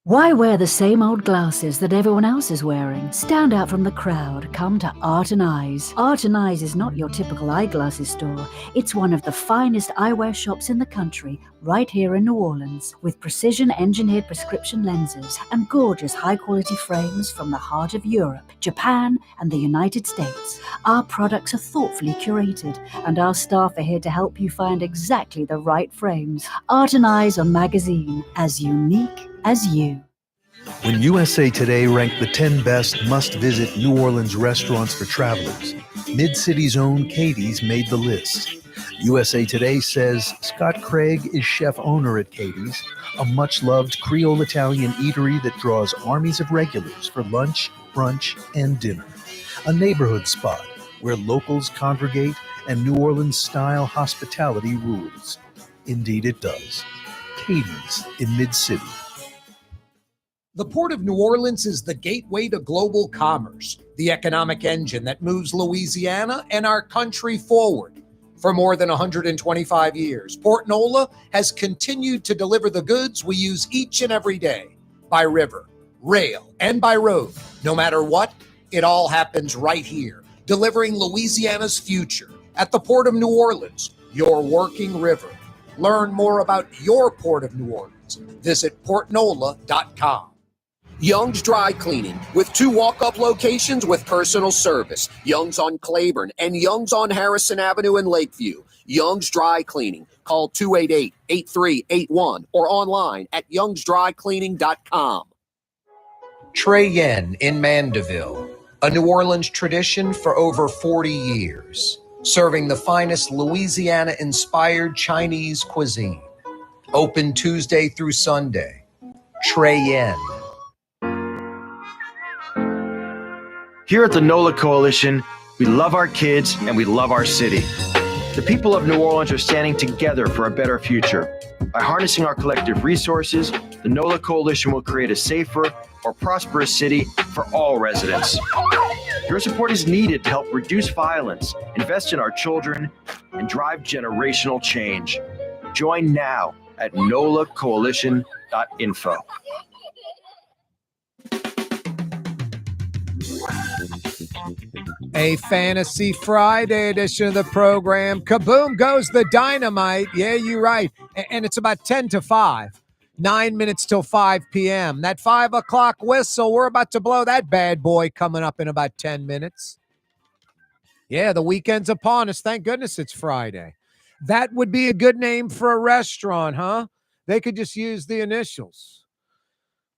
Why wear the same old glasses that everyone else is wearing? Stand out from the crowd. Come to Art and Eyes. Art and Eyes is not your typical eyeglasses store. It's one of the finest eyewear shops in the country, right here in New Orleans, with precision-engineered prescription lenses and gorgeous high-quality frames from the heart of Europe, Japan, and the United States. Our products are thoughtfully curated, and our staff are here to help you find exactly the right frames. Art and Eyes on magazine, as unique as you. When USA Today ranked the 10 best must-visit New Orleans restaurants for travelers, Mid-City's own Katie's made the list. USA Today says Scott Craig is chef-owner at Katie's, a much-loved Creole Italian eatery that draws armies of regulars for lunch, brunch, and dinner. A neighborhood spot where locals congregate and New Orleans-style hospitality rules. Indeed it does. Katie's in Mid-City. The Port of New Orleans is the gateway to global commerce, the economic engine that moves Louisiana and our country forward. For more than 125 years, Port Nola has continued to deliver the goods we use each and every day, by river, rail, and by road. No matter what, it all happens right here, delivering Louisiana's future at the Port of New Orleans, your working river. Learn more about your Port of New Orleans. Visit portnola.com. Young's Dry Cleaning, with 2 walk-up locations with personal service. Young's on Claiborne and Young's on Harrison Avenue in Lakeview. Young's Dry Cleaning. Call 288-8381 or online at youngsdrycleaning.com. Trey Yen in Mandeville, a New Orleans tradition for over 40 years, serving the finest Louisiana-inspired Chinese cuisine. Open Tuesday through Sunday. Trey Yen. Here at the NOLA Coalition, we love our kids and we love our city. The people of New Orleans are standing together for a better future. By harnessing our collective resources, the NOLA Coalition will create a safer, more prosperous city for all residents. Your support is needed to help reduce violence, invest in our children, and drive generational change. Join now at nolacoalition.info. A Fantasy Friday edition of the program. Kaboom goes the dynamite. Yeah, you're right. And it's about 10 to 5. 9 minutes till 5 p.m. That 5 o'clock whistle, we're about to blow that bad boy coming up in about 10 minutes. Yeah, the weekend's upon us. Thank goodness it's Friday. That would be a good name for a restaurant, huh? They could just use the initials.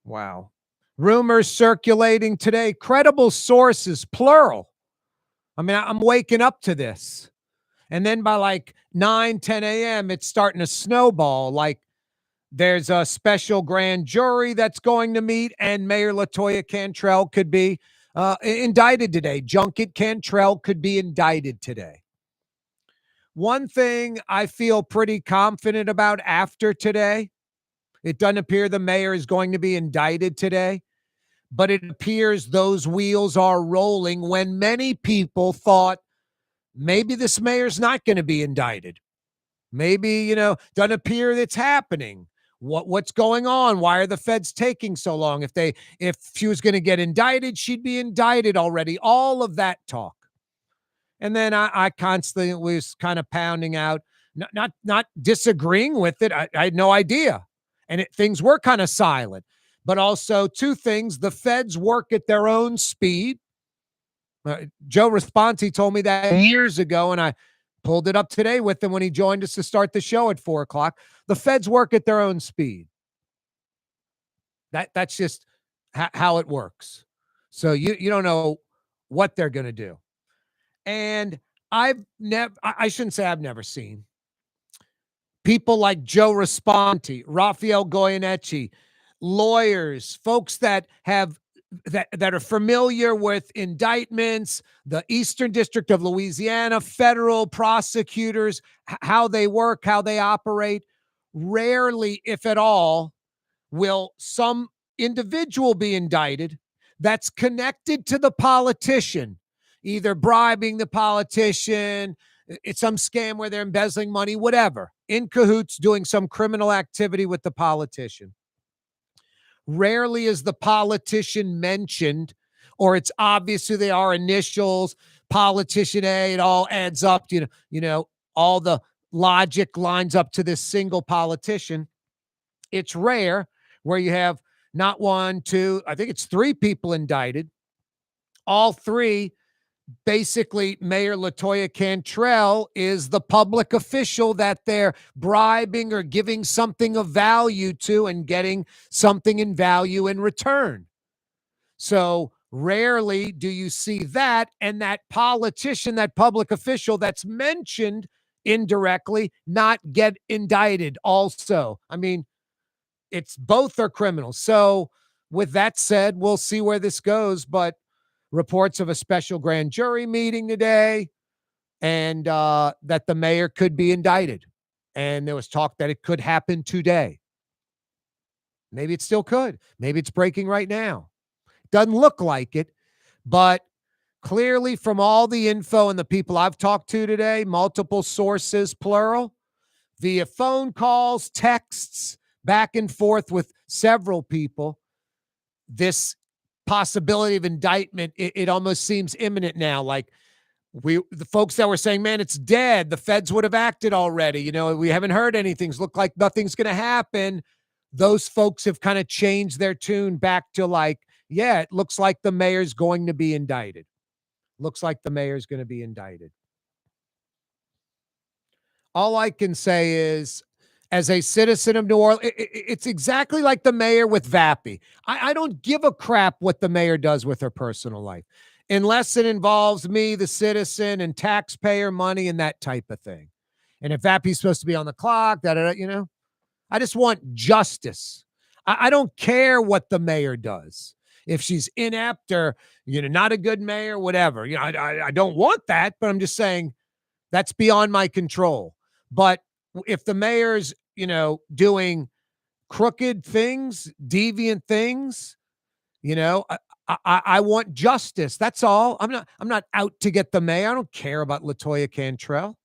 Wow. Rumors circulating today. Credible sources, plural. I mean, I'm waking up to this. And then by like 9, 10 a.m., it's starting to snowball. Like there's a special grand jury that's going to meet, and Mayor Latoya Cantrell could be indicted today. Junket Cantrell could be indicted today. One thing I feel pretty confident about after today, it doesn't appear the mayor is going to be indicted today, but it appears those wheels are rolling when many people thought maybe this mayor's not going to be indicted. Maybe, doesn't appear it's happening. What's going on? Why are the feds taking so long? If she was going to get indicted, she'd be indicted already. All of that talk. And then I constantly was kind of pounding out, not disagreeing with it. I had no idea. And things were kind of silent. But also 2 things. The feds work at their own speed. Joe Rasponti told me that years ago, and I pulled it up today with him when he joined us to start the show at 4 o'clock. The feds work at their own speed. That's just how it works. So you don't know what they're going to do. And I shouldn't say I've never seen people like Joe Rasponti, Raphael Goyeneche, lawyers, folks that are familiar with indictments, the Eastern District of Louisiana, federal prosecutors, how they work, how they operate. Rarely, if at all, will some individual be indicted that's connected to the politician, either bribing the politician, it's some scam where they're embezzling money, whatever, in cahoots doing some criminal activity with the politician. Rarely is the politician mentioned, or it's obvious who they are, initials, politician A, it all adds up to, all the logic lines up to this single politician. It's rare where you have not one, two, I think it's three people indicted. All three, basically, Mayor LaToya Cantrell is the public official that they're bribing or giving something of value to and getting something in value in return. So rarely do you see that, and that politician, that public official that's mentioned indirectly, not get indicted also. I mean, it's both are criminals. So with that said, we'll see where this goes, but reports of a special grand jury meeting today, and that the mayor could be indicted. And there was talk that it could happen today. Maybe it still could. Maybe it's breaking right now. Doesn't look like it, but clearly from all the info and the people I've talked to today, multiple sources, plural, via phone calls, texts, back and forth with several people, this possibility of indictment, it almost seems imminent now. Like the folks that were saying, man, it's dead, the feds would have acted already. We haven't heard anything. It's looked like nothing's going to happen. Those folks have kind of changed their tune back to like, yeah, it looks like the mayor's going to be indicted. Looks like the mayor's going to be indicted. All I can say is, as a citizen of New Orleans, it's exactly like the mayor with Vappy. I don't give a crap what the mayor does with her personal life, unless it involves me, the citizen, and taxpayer money and that type of thing. And if Vappy's supposed to be on the clock, I just want justice. I don't care what the mayor does. If she's inept or, not a good mayor, whatever. I don't want that, but I'm just saying that's beyond my control. But if the mayor's, doing crooked things, deviant things, I want justice. That's all. I'm not out to get the mayor. I don't care about LaToya Cantrell.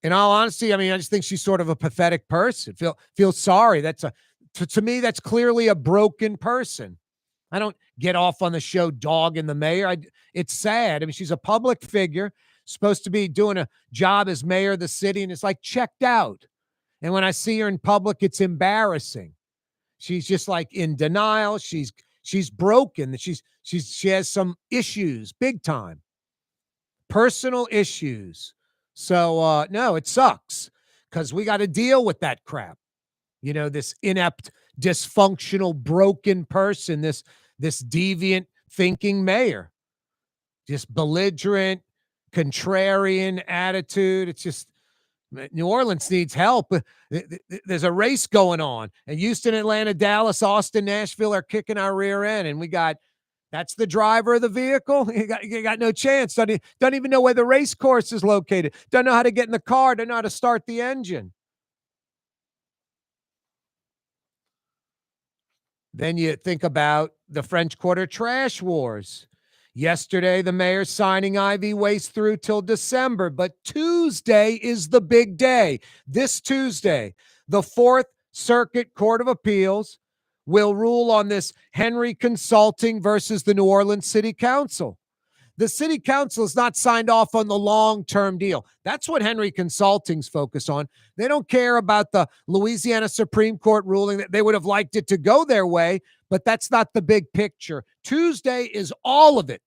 In all honesty, I just think she's sort of a pathetic person. Feel sorry. To me, that's clearly a broken person. I don't get off on the show dogging the mayor. It's sad. She's a public figure, supposed to be doing a job as mayor of the city, and it's like checked out. And when I see her in public, it's embarrassing. She's just like in denial. She's broken. She has some issues, big time, personal issues. So no, it sucks because we got to deal with that crap. This inept, dysfunctional, broken person, this deviant thinking mayor, just belligerent, contrarian attitude. It's just, New Orleans needs help. There's a race going on, and Houston, Atlanta, Dallas, Austin, Nashville are kicking our rear end, and that's the driver of the vehicle. You got no chance. Don't even know where the race course is located. Don't know how to get in the car. Don't know how to start the engine. Then you think about the French Quarter trash wars. Yesterday, the mayor signing IV waste through till December, but Tuesday is the big day. This Tuesday, the Fourth Circuit Court of Appeals will rule on this Henry Consulting versus the New Orleans City Council. The city council has not signed off on the long-term deal. That's what Henry Consulting's focused on. They don't care about the Louisiana Supreme Court ruling. That they would have liked it to go their way, but that's not the big picture. Tuesday is all of it.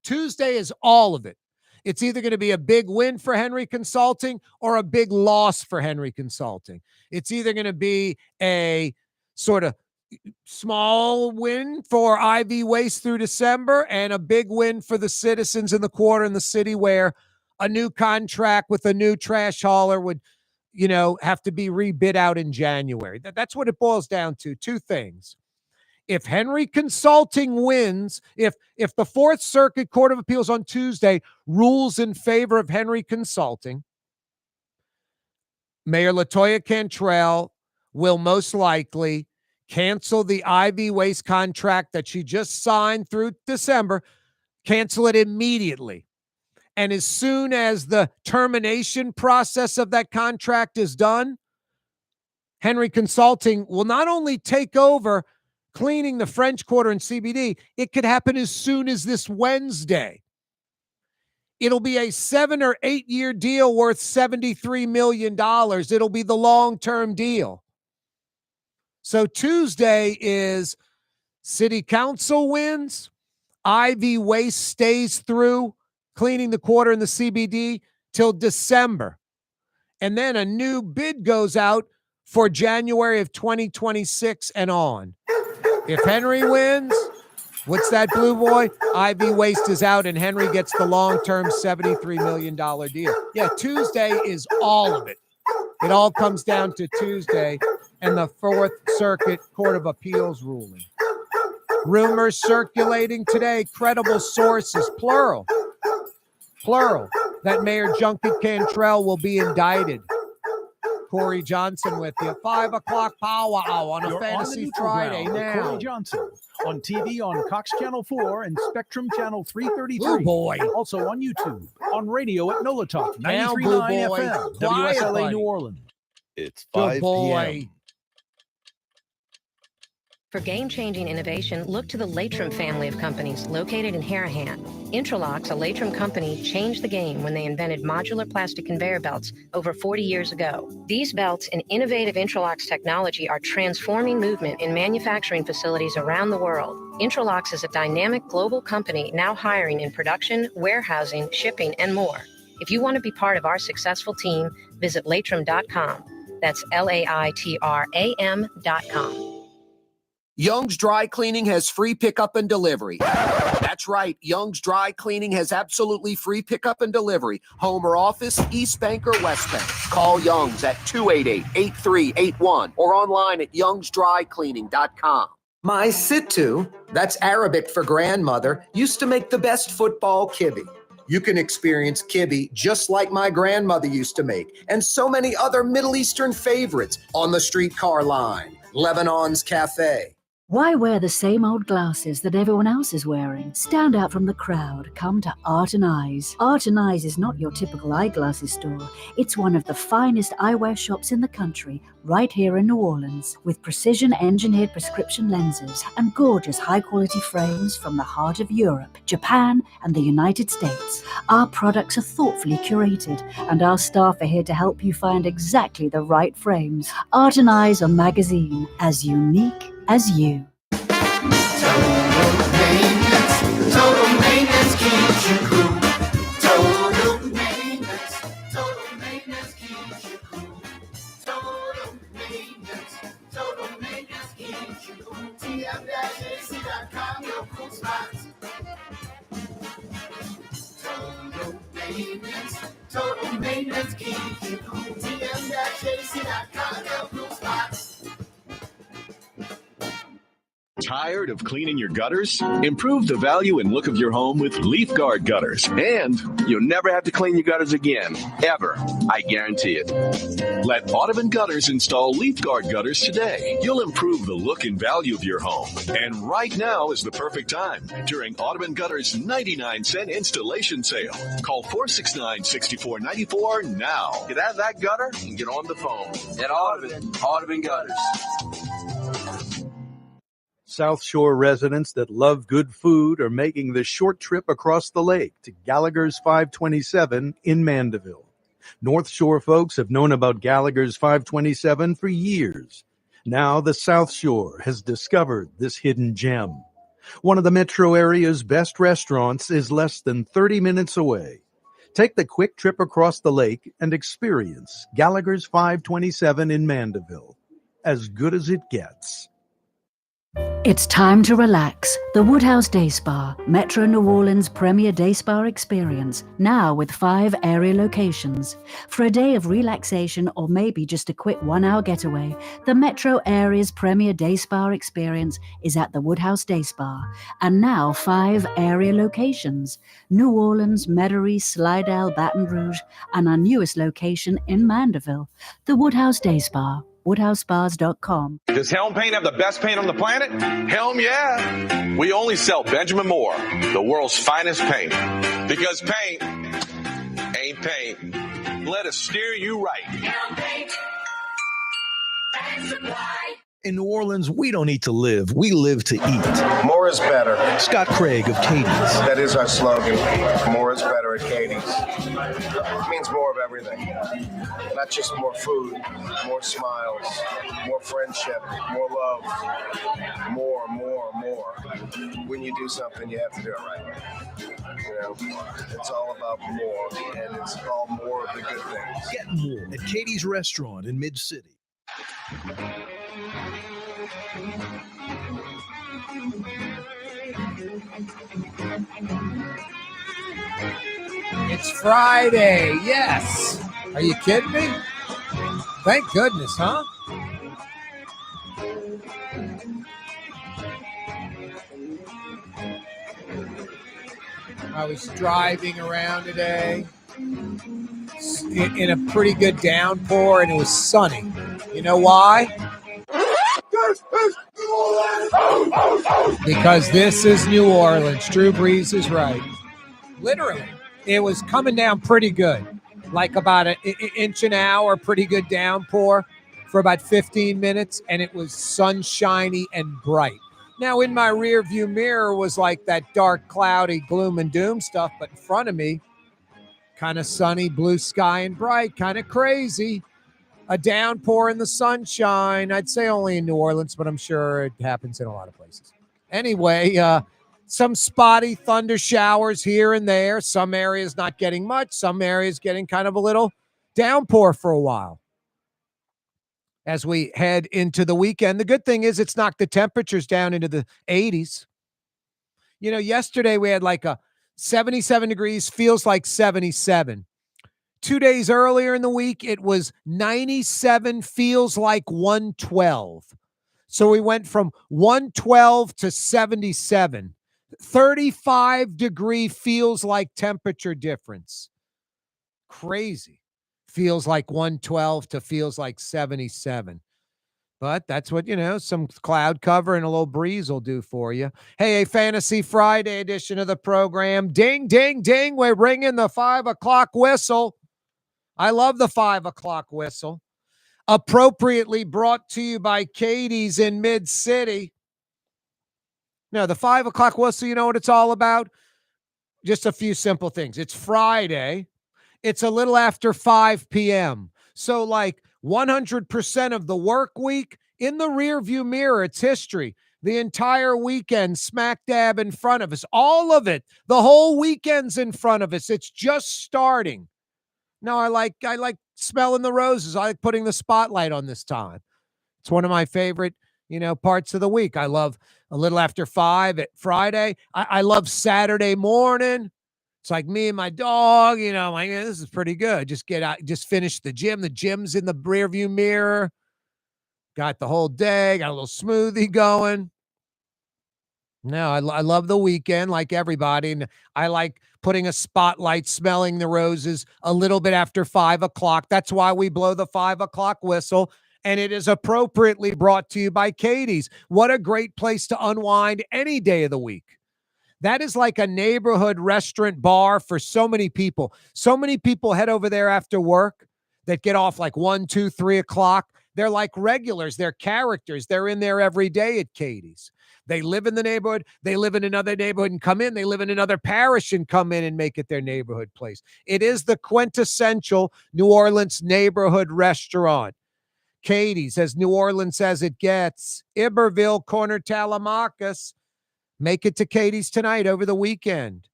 Tuesday is all of it. It's either going to be a big win for Henry Consulting or a big loss for Henry Consulting. It's either going to be a sort of small win for IV waste through December and a big win for the citizens in the quarter in the city, where a new contract with a new trash hauler would, have to be rebid out in January. That's what it boils down to. Two things. If Henry Consulting wins, if the Fourth Circuit Court of Appeals on Tuesday rules in favor of Henry Consulting, Mayor LaToya Cantrell will most likely cancel the IV waste contract that she just signed through December, cancel it immediately. And as soon as the termination process of that contract is done, Henry Consulting will not only take over cleaning the French Quarter and CBD, it could happen as soon as this Wednesday. It'll be a 7 or 8 year deal worth $73 million. It'll be the long-term deal. So Tuesday is City Council wins, Ivy Waste stays through cleaning the quarter and the CBD till December. And then a new bid goes out for January of 2026 and on. If Henry wins, what's that, Blue Boy? Ivy Waste is out and Henry gets the long-term $73 million deal. Yeah, Tuesday is all of it. It all comes down to Tuesday and the Fourth Circuit Court of Appeals ruling. Rumors circulating today, credible sources, plural, that Mayor Junket Cantrell will be indicted. Corey Johnson with you. 5 o'clock power hour on a You're Fantasy on the Friday Neutral Ground with now. Corey Johnson on TV on Cox Channel 4 and Spectrum Channel 333. Blue Boy. Also on YouTube, on radio at NOLA Talk, Now, 93.9 Blue Boy. FM, Quiet, WSLA buddy. New Orleans. It's Good 5 boy. p.m. For game-changing innovation, look to the Latrim family of companies located in Harahan. Intralocks, a Latrim company, changed the game when they invented modular plastic conveyor belts over 40 years ago. These belts and innovative Intralocks technology are transforming movement in manufacturing facilities around the world. Intralocks is a dynamic global company now hiring in production, warehousing, shipping, and more. If you want to be part of our successful team, visit Latrim.com. That's LAITRAM.com. Young's Dry Cleaning has free pickup and delivery. That's right. Young's Dry Cleaning has absolutely free pickup and delivery. Home or office, East Bank or West Bank. Call Young's at 288-8381 or online at youngsdrycleaning.com. My Sittu, that's Arabic for grandmother, used to make the best football kibbe. You can experience kibbe just like my grandmother used to make, and so many other Middle Eastern favorites on the streetcar line. Lebanon's Cafe. Why wear the same old glasses that everyone else is wearing? Stand out from the crowd. Come to Art and Eyes. Art and Eyes is not your typical eyeglasses store. It's one of the finest eyewear shops in the country, right here in New Orleans, with precision-engineered prescription lenses and gorgeous high-quality frames from the heart of Europe, Japan, and the United States. Our products are thoughtfully curated, and our staff are here to help you find exactly the right frames. Art and Eyes are magazine, as unique as you. Total maintenance keeps you cool. Total maintenance keeps you cool. Total maintenance keeps you cool. TM-AC.com, your cool spots. Total maintenance keeps you cool. TM-AC.com, your cool spots. Tired of cleaning your gutters? Improve the value and look of your home with Leaf Guard gutters. And you'll never have to clean your gutters again, ever. I guarantee it. Let Audubon Gutters install Leaf Guard gutters today. You'll improve the look and value of your home. And right now is the perfect time during Audubon Gutters' 99-cent installation sale. Call 469-6494 now. Get out of that gutter and get on the phone. At Audubon Gutters. South Shore residents that love good food are making the short trip across the lake to Gallagher's 527 in Mandeville. North Shore folks have known about Gallagher's 527 for years. Now the South Shore has discovered this hidden gem. One of the metro area's best restaurants is less than 30 minutes away. Take the quick trip across the lake and experience Gallagher's 527 in Mandeville. As good as it gets. It's time to relax. The Woodhouse Day Spa, Metro New Orleans' premier day spa experience, now with 5 area locations. For a day of relaxation or maybe just a quick 1-hour getaway, the Metro area's premier day spa experience is at the Woodhouse Day Spa. And now 5 area locations: New Orleans, Metairie, Slidell, Baton Rouge, and our newest location in Mandeville, the Woodhouse Day Spa. WoodhouseSpas.com. Does Helm Paint have the best paint on the planet? Helm, yeah. We only sell Benjamin Moore, the world's finest paint. Because paint ain't paint. Let us steer you right. Helm Paint. In New Orleans, we don't eat to live, we live to eat. More is better. Scott Craig of Katie's. That is our slogan. More is better at Katie's. It means more of everything. Not just more food, more smiles, more friendship, more love, more. When you do something, you have to do it right. You know, it's all about more, and it's all more of the good things. Get more at Katie's Restaurant in Mid-City. It's Friday. Yes. Are you kidding me? Thank goodness, huh? I was driving around today in a pretty good downpour, and it was sunny. You know why? Because this is New Orleans. Drew Brees is right. Literally, it was coming down pretty good, like about an inch an hour, pretty good downpour for about 15 minutes, and it was sunshiny and bright. Now, in my rear view mirror was like that dark, cloudy, gloom and doom stuff, but in front of me, kind of sunny, blue sky and bright, kind of crazy. A downpour in the sunshine. I'd say only in New Orleans, but I'm sure it happens in a lot of places. Anyway, some spotty thunder showers here and there. Some areas not getting much. Some areas getting kind of a little downpour for a while. As we head into the weekend, the good thing is it's knocked the temperatures down into the 80s. You know, yesterday we had like a 77 degrees, feels like 77. 2 days earlier in the week, it was 97, feels like 112. So we went from 112 to 77. 35-degree feels like temperature difference. Crazy. Feels like 112 to feels like 77. But that's what, some cloud cover and a little breeze will do for you. Hey, a Fantasy Friday edition of the program. Ding, ding, ding. We're ringing the 5 o'clock whistle. I love the 5 o'clock whistle. Appropriately brought to you by Katie's in Mid-City. Now, the 5 o'clock whistle, you know what it's all about? Just a few simple things. It's Friday. It's a little after 5 p.m. So like 100% of the work week in the rearview mirror, it's history. The entire weekend smack dab in front of us. All of it. The whole weekend's in front of us. It's just starting. No, I like smelling the roses. I like putting the spotlight on this time. It's one of my favorite, parts of the week. I love a little after 5 at Friday. I love Saturday morning. It's like me and my dog, I'm like, this is pretty good. Just get out, just finish the gym. The gym's in the rearview mirror. Got the whole day, got a little smoothie going. No, I love the weekend like everybody. And I like putting a spotlight, smelling the roses a little bit after 5 o'clock. That's why we blow the 5 o'clock whistle. And it is appropriately brought to you by Katie's. What a great place to unwind any day of the week. That is like a neighborhood restaurant bar for so many people. So many people head over there after work that get off like 1, 2, 3 o'clock. They're like regulars. They're characters. They're in there every day at Katie's. They live in the neighborhood. They live in another neighborhood and come in. They live in another parish and come in and make it their neighborhood place. It is the quintessential New Orleans neighborhood restaurant. Katie's, as New Orleans as it gets. Iberville, corner Telemachus. Make it to Katie's tonight over the weekend.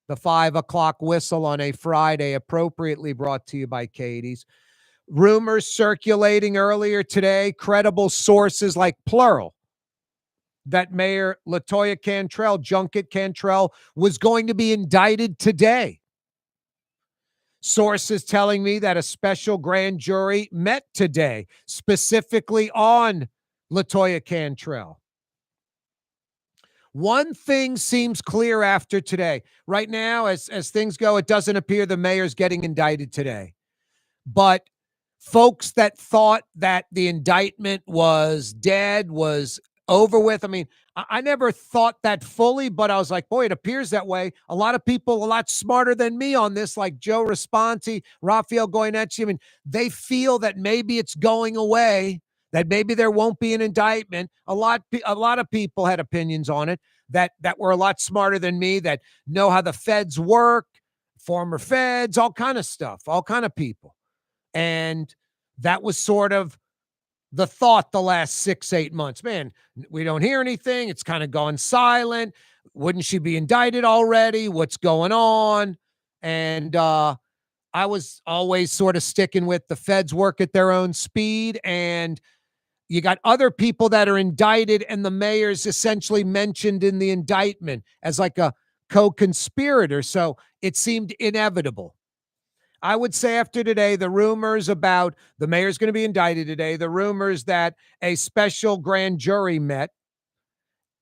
The 5 o'clock whistle on a Friday, appropriately brought to you by Katie's. Rumors circulating earlier today, credible sources like plural, that Mayor Junket Cantrell was going to be indicted today. Sources telling me that a special grand jury met today, specifically on LaToya Cantrell. One thing seems clear after today. Right now, as things go, it doesn't appear the mayor's getting indicted today. But folks that thought that the indictment was dead, was over with, I never thought that fully, but I was like, boy, it appears that way. A lot of people a lot smarter than me on this, like Joe Rasponti, Raphael Goyeneche, they feel that maybe it's going away, that maybe there won't be an indictment. A lot of people had opinions on it that were a lot smarter than me, that know how the feds work, former feds, all kind of stuff, all kind of people. And that was sort of the thought the last 6-8 months. Man, we don't hear anything. It's kind of gone silent. Wouldn't she be indicted already? What's going on? And I was always sort of sticking with the feds work at their own speed. And you got other people that are indicted, and the mayor's essentially mentioned in the indictment as like a co-conspirator. So it seemed inevitable. I would say after today, the rumors about the mayor's going to be indicted today, the rumors that a special grand jury met,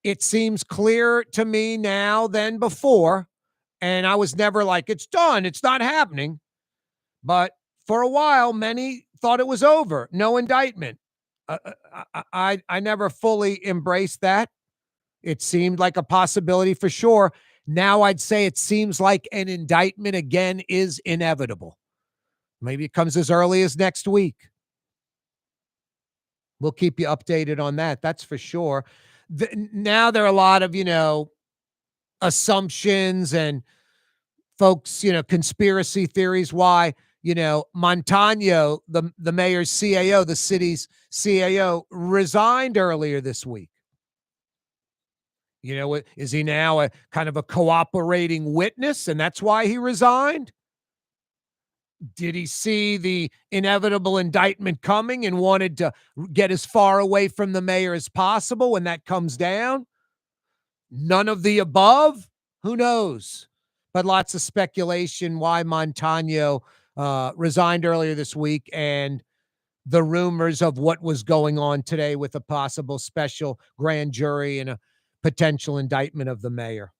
it seems clearer to me now than before. And I was never like, it's done, it's not happening. But for a while, many thought it was over, no indictment. I never fully embraced that. It seemed like a possibility for sure. Now I'd say it seems like an indictment again is inevitable. Maybe it comes as early as next week. We'll keep you updated on that. That's for sure. Now there are a lot of, assumptions and folks, conspiracy theories why, Montano, the mayor's CAO, the city's CAO, resigned earlier this week. Is he now a kind of a cooperating witness, and that's why he resigned? Did he see the inevitable indictment coming and wanted to get as far away from the mayor as possible when that comes down? None of the above? Who knows? But lots of speculation why Montano resigned earlier this week, and the rumors of what was going on today with a possible special grand jury and a potential indictment of the mayor.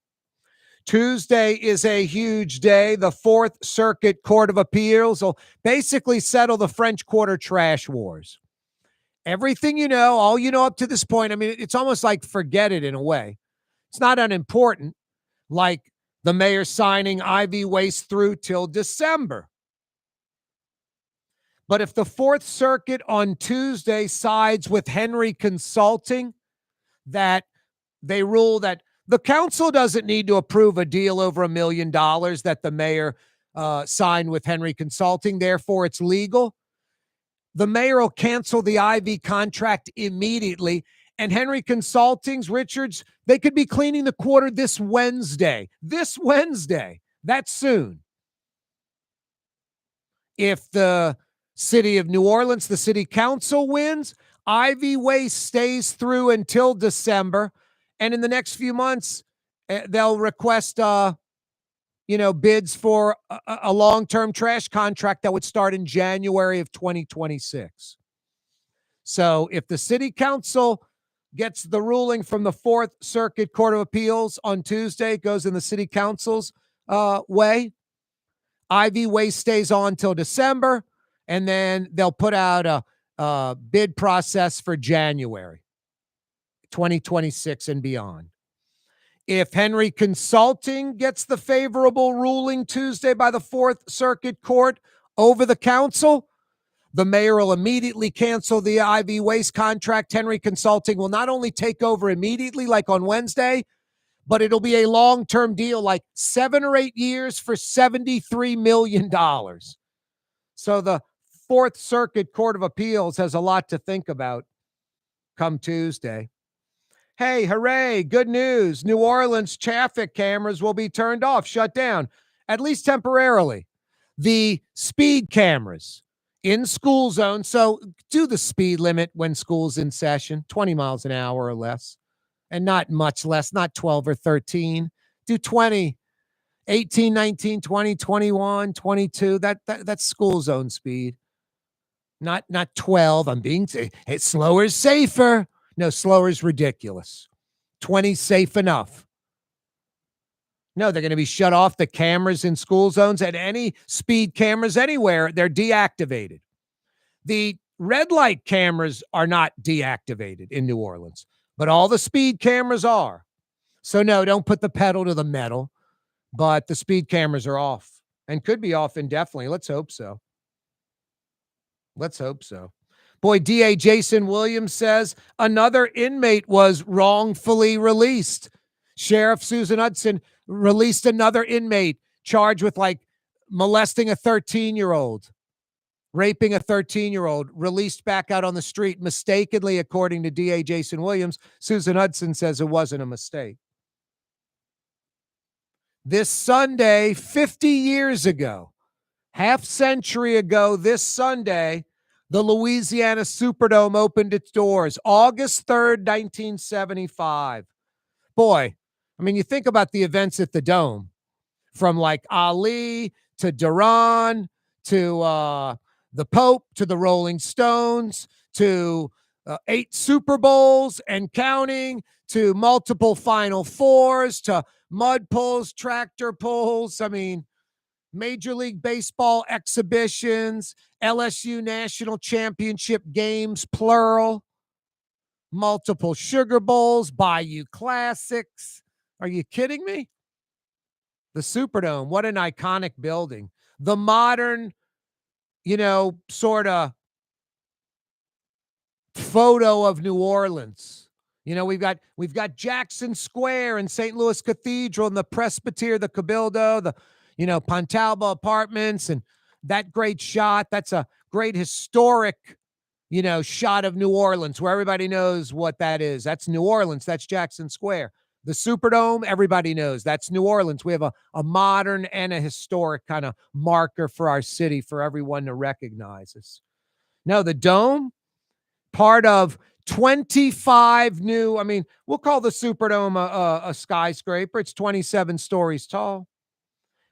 Tuesday is a huge day. The Fourth Circuit Court of Appeals will basically settle the French Quarter trash wars. Everything all up to this point, I mean, it's almost like forget it in a way. It's not unimportant, like the mayor signing IV waste through till December. But if the Fourth Circuit on Tuesday sides with Henry Consulting, that they rule that the council doesn't need to approve a deal over $1 million that the mayor signed with Henry Consulting, therefore it's legal, the mayor will cancel the IV contract immediately. And Henry Consulting's, Richards, they could be cleaning the quarter this Wednesday. That's soon. If the city of New Orleans, the city council wins, IV waste stays through until December. And in the next few months, they'll request, bids for a long-term trash contract that would start in January of 2026. So if the city council gets the ruling from the Fourth Circuit Court of Appeals on Tuesday, it goes in the city council's way, IV waste stays on till December, and then they'll put out a bid process for January 2026 and beyond. If Henry Consulting gets the favorable ruling Tuesday by the Fourth Circuit Court over the council, the mayor will immediately cancel the IV waste contract. Henry Consulting will not only take over immediately like on Wednesday, but it'll be a long-term deal, like 7 or 8 years for $73 million. So the Fourth Circuit Court of Appeals has a lot to think about come Tuesday. Hey, hooray, good news. New Orleans traffic cameras will be turned off, shut down, at least temporarily. The speed cameras in school zones, so do the speed limit when school's in session, 20 miles an hour or less, and not much less, not 12 or 13. Do 20, 18, 19, 20, 21, 22. That's school zone speed. Not 12. I'm being slower is safer. No, slower is ridiculous. 20 safe enough. No, they're going to be shut off. The cameras in school zones and any speed cameras anywhere, they're deactivated. The red light cameras are not deactivated in New Orleans, but all the speed cameras are. So no, don't put the pedal to the metal, but the speed cameras are off and could be off indefinitely. Let's hope so. Boy, DA Jason Williams says another inmate was wrongfully released. Sheriff Susan Hudson released another inmate charged with like molesting a 13-year-old, raping a 13-year-old, released back out on the street mistakenly, according to DA Jason Williams. Susan Hudson says it wasn't a mistake. This Sunday, 50 years ago, half century ago, this Sunday, the Louisiana Superdome opened its doors, August 3rd, 1975. Boy, I mean, you think about the events at the Dome, from like Ali to Duran to the Pope to the Rolling Stones to 8 Super Bowls and counting to multiple Final Fours to mud pulls, tractor pulls. I mean, Major League Baseball exhibitions, LSU National Championship games, plural, multiple Sugar Bowls, Bayou Classics. Are you kidding me? The Superdome, what an iconic building. The modern, sort of photo of New Orleans. We've got Jackson Square and St. Louis Cathedral and the Presbytere, the Cabildo, the Pontalba Apartments, and that great shot. That's a great historic, shot of New Orleans where everybody knows what that is. That's New Orleans. That's Jackson Square. The Superdome, everybody knows that's New Orleans. We have a modern and a historic kind of marker for our city for everyone to recognize us. No, the Dome, part of 25 new, we'll call the Superdome a skyscraper. It's 27 stories tall.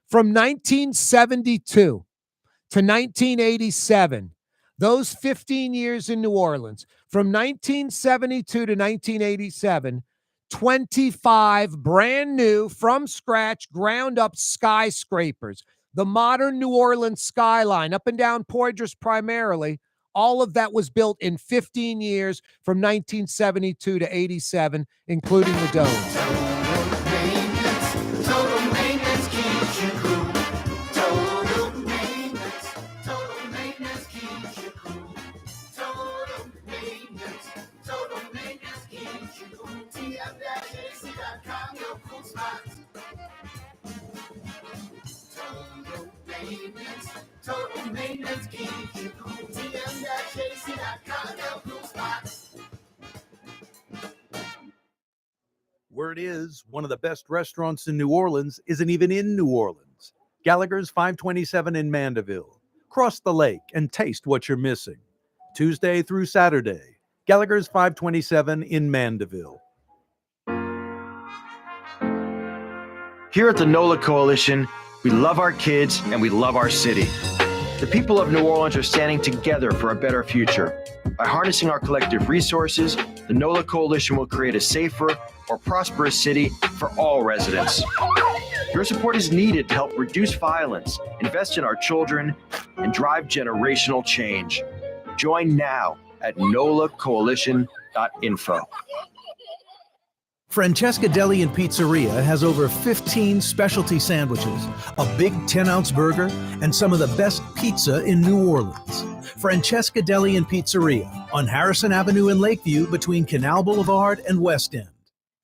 From 1972 to 1987, those 15 years in New Orleans, from 1972 to 1987, 25 brand new, from scratch, ground up skyscrapers. The modern New Orleans skyline, up and down Poydras primarily, all of that was built in 15 years from 1972 to 87, including the Dome. Total maintenance keeps you cool. Word is, one of the best restaurants in New Orleans isn't even in New Orleans. Gallagher's 527 in Mandeville. Cross the lake and taste what you're missing. Tuesday through Saturday. Gallagher's 527 in Mandeville. Here at the NOLA Coalition, we love our kids and we love our city. The people of New Orleans are standing together for a better future. By harnessing our collective resources, the NOLA Coalition will create a safer, more prosperous city for all residents. Your support is needed to help reduce violence, invest in our children, and drive generational change. Join now at nolacoalition.info. Francesca Deli and Pizzeria has over 15 specialty sandwiches, a big 10-ounce burger, and some of the best pizza in New Orleans. Francesca Deli and Pizzeria on Harrison Avenue in Lakeview between Canal Boulevard and West End.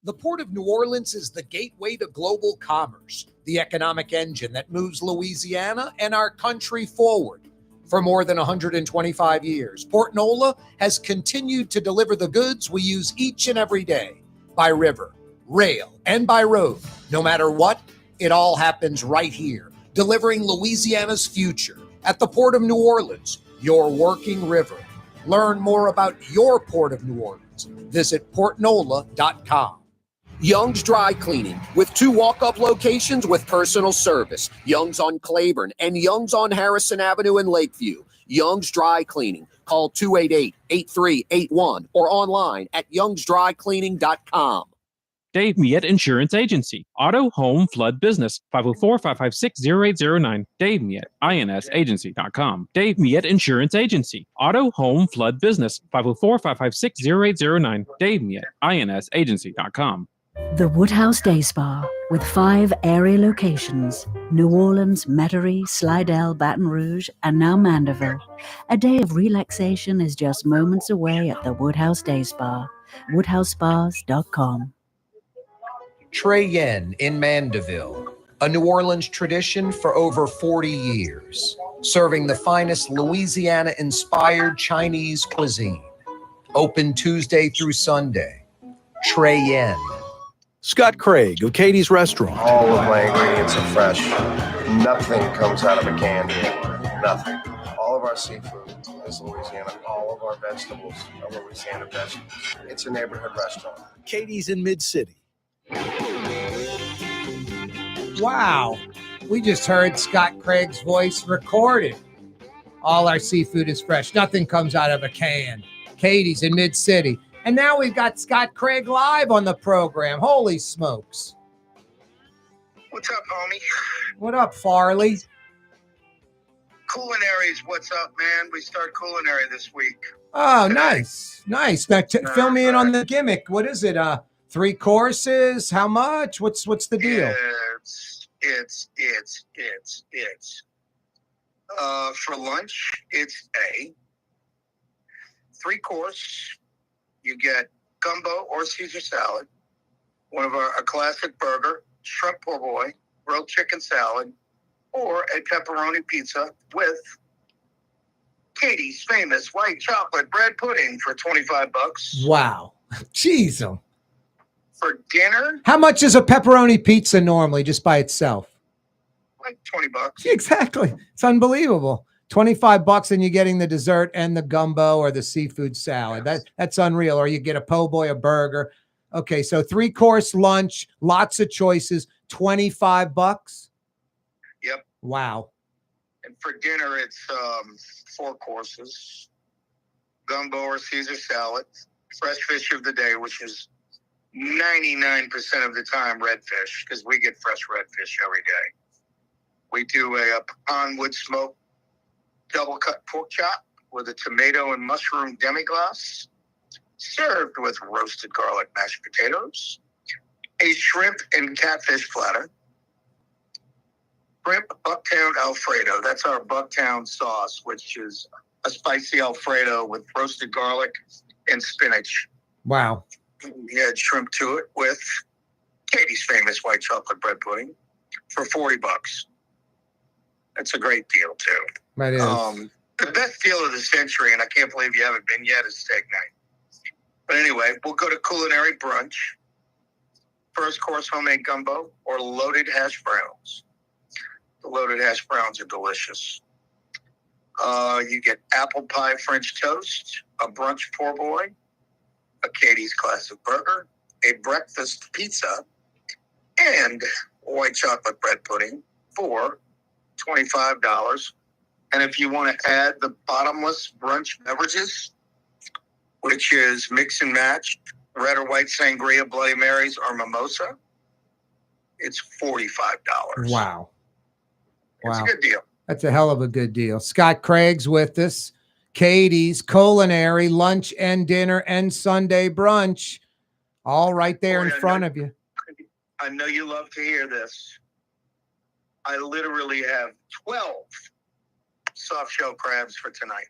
The Port of New Orleans is the gateway to global commerce, the economic engine that moves Louisiana and our country forward. For more than 125 years, Port Nola has continued to deliver the goods we use each and every day. By river, rail, and by road. No matter what, it all happens right here, delivering Louisiana's future at the Port of New Orleans, your working river. Learn more about your Port of New Orleans. Visit portnola.com. Young's Dry Cleaning, with 2 walk-up locations with personal service. Young's on Claiborne and Young's on Harrison Avenue in Lakeview. Young's Dry Cleaning. Call 288-8381 or online at youngsdrycleaning.com. Dave Miette Insurance Agency. Auto, home, flood, business. 504-556-0809. Dave Miette, insagency.com. Dave Miette Insurance Agency. Auto, home, flood, business. 504-556-0809. Dave Miette, insagency.com. The Woodhouse Day Spa, With 5 area locations, New Orleans, Metairie, Slidell, Baton Rouge, and now Mandeville, a day of relaxation is just moments away at the Woodhouse Day Spa. WoodhouseSpas.com. Trey Yen in Mandeville, a New Orleans tradition for over 40 years, serving the finest Louisiana-inspired Chinese cuisine. Open Tuesday through Sunday. Trey Yen. Scott Craig of Katie's Restaurant. All of my ingredients are fresh. Nothing comes out of a can here. Nothing. All of our seafood is Louisiana. All of our vegetables are Louisiana vegetables. It's a neighborhood restaurant. Katie's in Mid-City. Wow. We just heard Scott Craig's voice recorded. All our seafood is fresh. Nothing comes out of a can. Katie's in Mid-City. And now we've got Scott Craig live on the program. Holy smokes. What's up, homie? What up, Farley? Culinary's what's up, man? We start culinary this week. Oh, nice. Nice. Now, fill me in on the gimmick. What is it? 3 courses? How much? What's the deal? It's for lunch, it's a 3-course. You get gumbo or Caesar salad, a classic burger, shrimp po' boy, grilled chicken salad, or a pepperoni pizza with Katie's famous white chocolate bread pudding for $25. Wow. Jeez. For dinner, How much is a pepperoni pizza normally just by itself? like $20. Exactly. It's unbelievable. $25 and you're getting the dessert and the gumbo or the seafood salad. That's unreal. Or you get a po' boy, a burger. Okay, so 3-course lunch, lots of choices, $25. Yep. Wow. And for dinner, it's 4 courses, gumbo or Caesar salad, fresh fish of the day, which is 99% of the time redfish, because we get fresh redfish every day. We do a pecan wood smoke double cut pork chop with a tomato and mushroom demi-glace, served with roasted garlic mashed potatoes, a shrimp and catfish platter, shrimp Bucktown Alfredo. That's our Bucktown sauce, which is a spicy Alfredo with roasted garlic and spinach. Wow. We add shrimp to it with Katie's famous white chocolate bread pudding for $40. That's a great deal, too. That is. The best deal of the century, and I can't believe you haven't been yet, is steak night. But anyway, we'll go to culinary brunch. First course, homemade gumbo or loaded hash browns. The loaded hash browns are delicious. You get apple pie French toast, a brunch po' boy, a Katie's classic burger, a breakfast pizza, and white chocolate bread pudding for $25. And if you want to add the bottomless brunch beverages, which is mix and match, red or white sangria, Bloody Marys, or mimosa, it's $45. Wow. It's a good deal. That's a hell of a good deal. Scott Craig's with us. Katie's Culinary, lunch and dinner and Sunday brunch. All right there in front of you. I know you love to hear this. I literally have 12 soft shell crabs for tonight.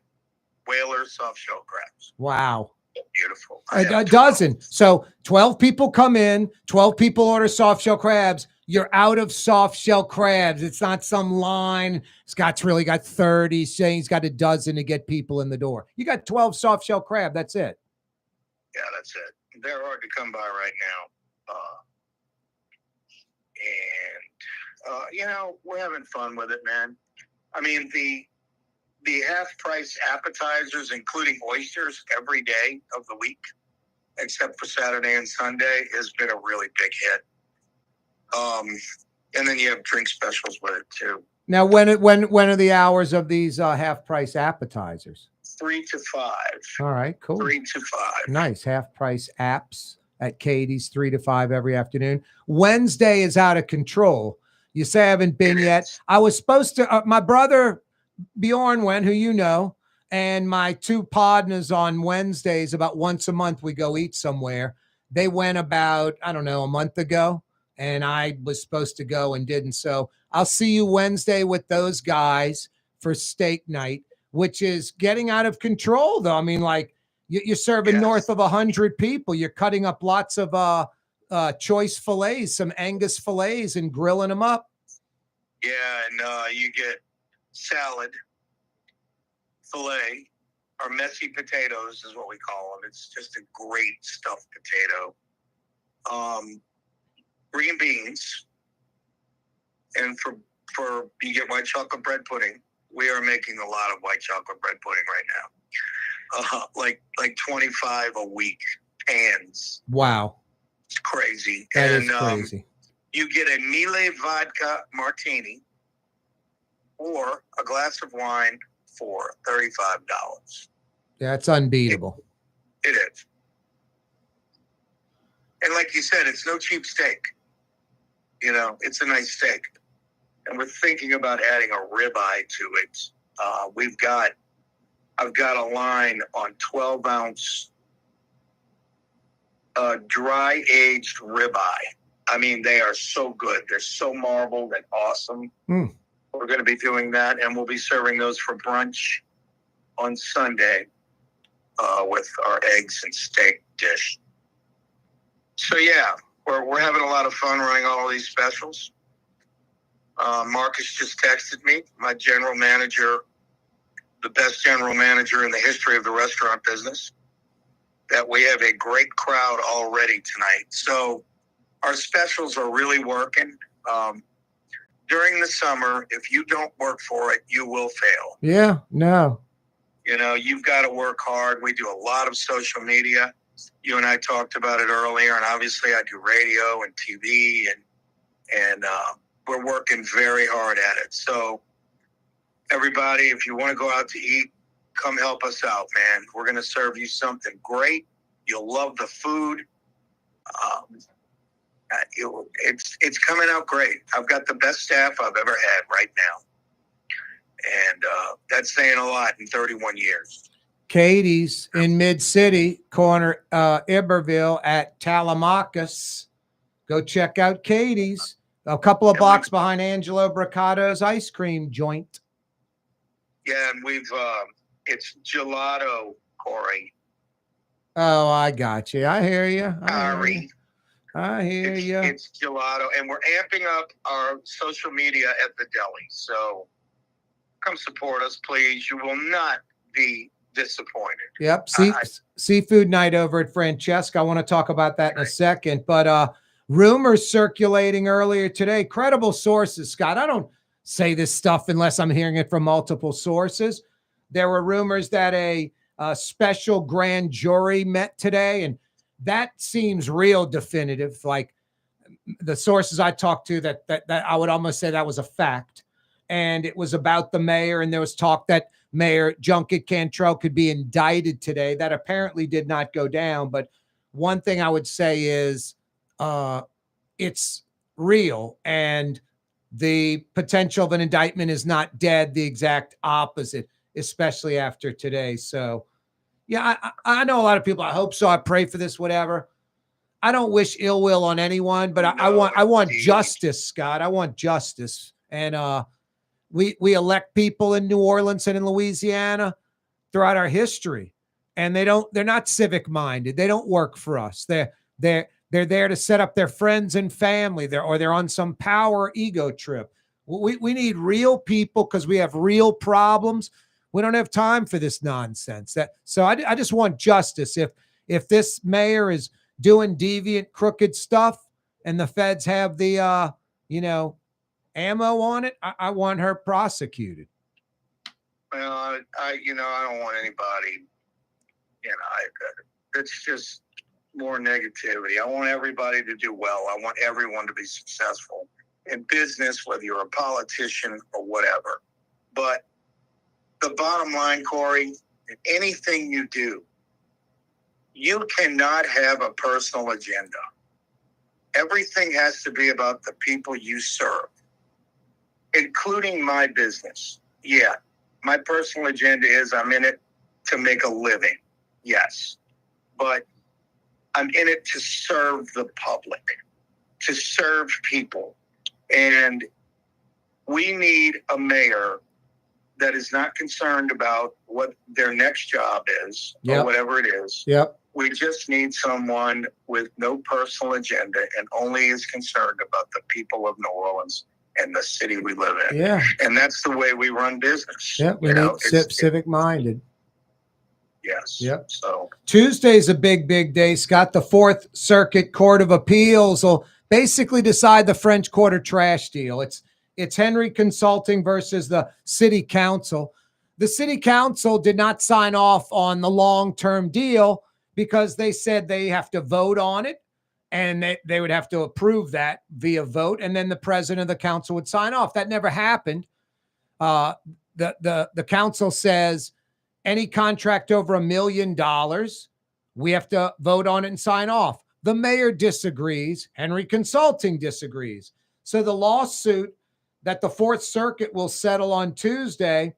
Whaler soft shell crabs. Wow. Beautiful. A dozen. So 12 people come in, 12 people order soft shell crabs. You're out of soft shell crabs. It's not some line. Scott's really got 30, saying he's got a dozen to get people in the door. You got 12 soft shell crab. That's it. Yeah, that's it. They're hard to come by right now. We're having fun with it, man. I mean, the half-price appetizers, including oysters, every day of the week, except for Saturday and Sunday, has been a really big hit. And then you have drink specials with it too. Now, when are the hours of these half-price appetizers? 3 to 5. All right, cool. 3 to 5. Nice. Half-price apps at Katie's, 3 to 5 every afternoon. Wednesday is out of control. You say I haven't been yet. I was supposed to, my brother Bjorn went, who you know, and my 2 partners on Wednesdays, about once a month, we go eat somewhere. They went about, I don't know, a month ago. and I was supposed to go and didn't. So I'll see you Wednesday with those guys for steak night, which is getting out of control, though. I mean, like you're serving north of 100 people. You're cutting up lots of choice fillets, some Angus fillets, and grilling them up. Yeah, and you get salad, filet, or messy potatoes is what we call them. It's just a great stuffed potato. Green beans, and for you get white chocolate bread pudding. We are making a lot of white chocolate bread pudding right now. Like 25 a week pans. Wow. It's crazy. That is crazy. You get a Miele vodka martini or a glass of wine for $35. That's unbeatable. It is. And like you said, it's no cheap steak. You know, it's a nice steak. And we're thinking about adding a ribeye to it. I've got a line on 12-ounce dry aged ribeye. I mean, they are so good. They're so marbled and awesome. We're going to be doing that, and we'll be serving those for brunch on Sunday with our eggs and steak dish. So yeah, we're having a lot of fun running all of these specials. Marcus just texted me, my general manager, the best general manager in the history of the restaurant business, that we have a great crowd already tonight. So our specials are really working. During the summer, if you don't work for it, you will fail. Yeah, no. You know, you've got to work hard. We do a lot of social media. You and I talked about it earlier, and obviously I do radio and TV, and we're working very hard at it. So everybody, if you want to go out to eat, come help us out, man. We're going to serve you something great. You'll love the food. It's coming out great. I've got the best staff I've ever had right now. And that's saying a lot in 31 years. Katie's in Mid-City, corner Iberville at Telemachus. Go check out Katie's. A couple of blocks behind Angelo Bricato's ice cream joint. Yeah, and it's gelato, Corey. Oh, I got you. I hear you. I hear you. It's gelato, and we're amping up our social media at the deli. So come support us, please. You will not be disappointed. Yep. Seafood night over at Francesca. I want to talk about that in a second, but rumors circulating earlier today, credible sources, Scott. I don't say this stuff unless I'm hearing it from multiple sources. There were rumors that a special grand jury met today, and that seems real definitive. Like the sources I talked to, that I would almost say that was a fact. And it was about the mayor, and there was talk that Mayor Junket Cantrell could be indicted today. That apparently did not go down. But one thing I would say is it's real, and the potential of an indictment is not dead. The exact opposite, especially after today. So yeah, I know a lot of people. I hope so. I pray for this, whatever. I don't wish ill will on anyone, but I want justice, Scott. I want justice. And we elect people in New Orleans and in Louisiana throughout our history, and they're not civic minded. They don't work for us. They're there to set up their friends and family. They're on some power ego trip. We need real people because we have real problems. We don't have time for this nonsense. So I just want justice. If this mayor is doing deviant, crooked stuff, and the feds have the ammo on it, I want her prosecuted. Well, I don't want anybody. It's just more negativity. I want everybody to do well. I want everyone to be successful in business, whether you're a politician or whatever. But the bottom line, Corey, anything you do, you cannot have a personal agenda. Everything has to be about the people you serve, including my business. Yeah, my personal agenda is I'm in it to make a living. Yes. But I'm in it to serve the public, to serve people. And we need a mayor that is not concerned about what their next job is or whatever it is. Yep. We just need someone with no personal agenda and only is concerned about the people of New Orleans and the city we live in. Yeah. And that's the way we run business. Yeah, we need civic-minded. Yes. Yep. So Tuesday's a big, big day, Scott. The Fourth Circuit Court of Appeals will basically decide the French Quarter trash deal. It's Henry Consulting versus the City Council. The City Council did not sign off on the long-term deal because they said they have to vote on it, and they would have to approve that via vote, and then the president of the council would sign off. That never happened. The council says any contract over $1 million, we have to vote on it and sign off. The mayor disagrees. Henry Consulting disagrees. So the lawsuit that the Fourth Circuit will settle on Tuesday,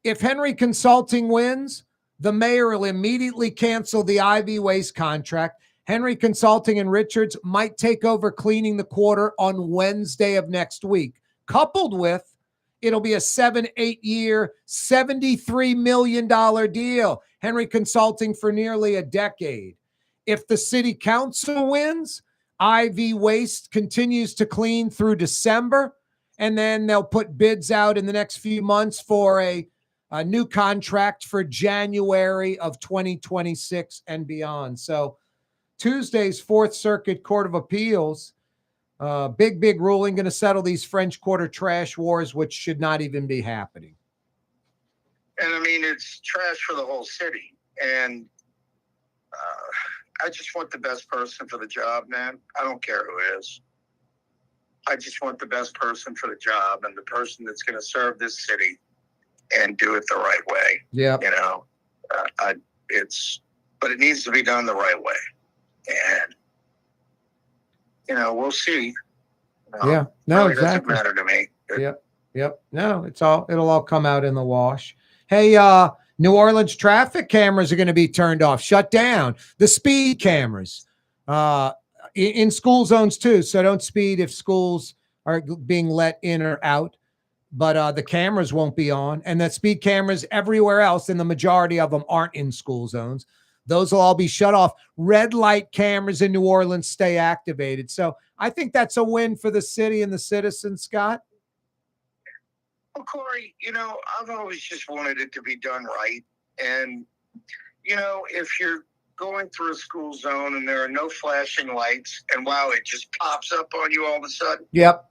if Henry Consulting wins, the mayor will immediately cancel the IV Waste contract. Henry Consulting and Richards might take over cleaning the quarter on Wednesday of next week. Coupled with, it'll be a 7-8 year, $73 million deal. Henry Consulting for nearly a decade. If the city council wins, IV Waste continues to clean through December, and then they'll put bids out in the next few months for a new contract for January of 2026 and beyond. So Tuesday's Fourth Circuit Court of Appeals, big ruling, going to settle these French Quarter trash wars, which should not even be happening. And I mean, it's trash for the whole city. And I just want the best person for the job, man. I don't care who is. I just want the best person for the job and the person that's going to serve this city and do it the right way. Yeah. You know, but it needs to be done the right way. And, you know, we'll see. You know, Yeah. No, really exactly. doesn't matter to me. Yep. No, it'll all come out in the wash. Hey, New Orleans traffic cameras are going to be turned off, shut down. The speed cameras in school zones too. So don't speed if schools are being let in or out. But the cameras won't be on. And the speed cameras everywhere else, and the majority of them aren't in school zones. Those will all be shut off. Red light cameras in New Orleans stay activated. So I think that's a win for the city and the citizens, Scott. Well, Corey, you know, I've always just wanted it to be done right. And, you know, if you're going through a school zone and there are no flashing lights and wow, it just pops up on you all of a sudden. Yep.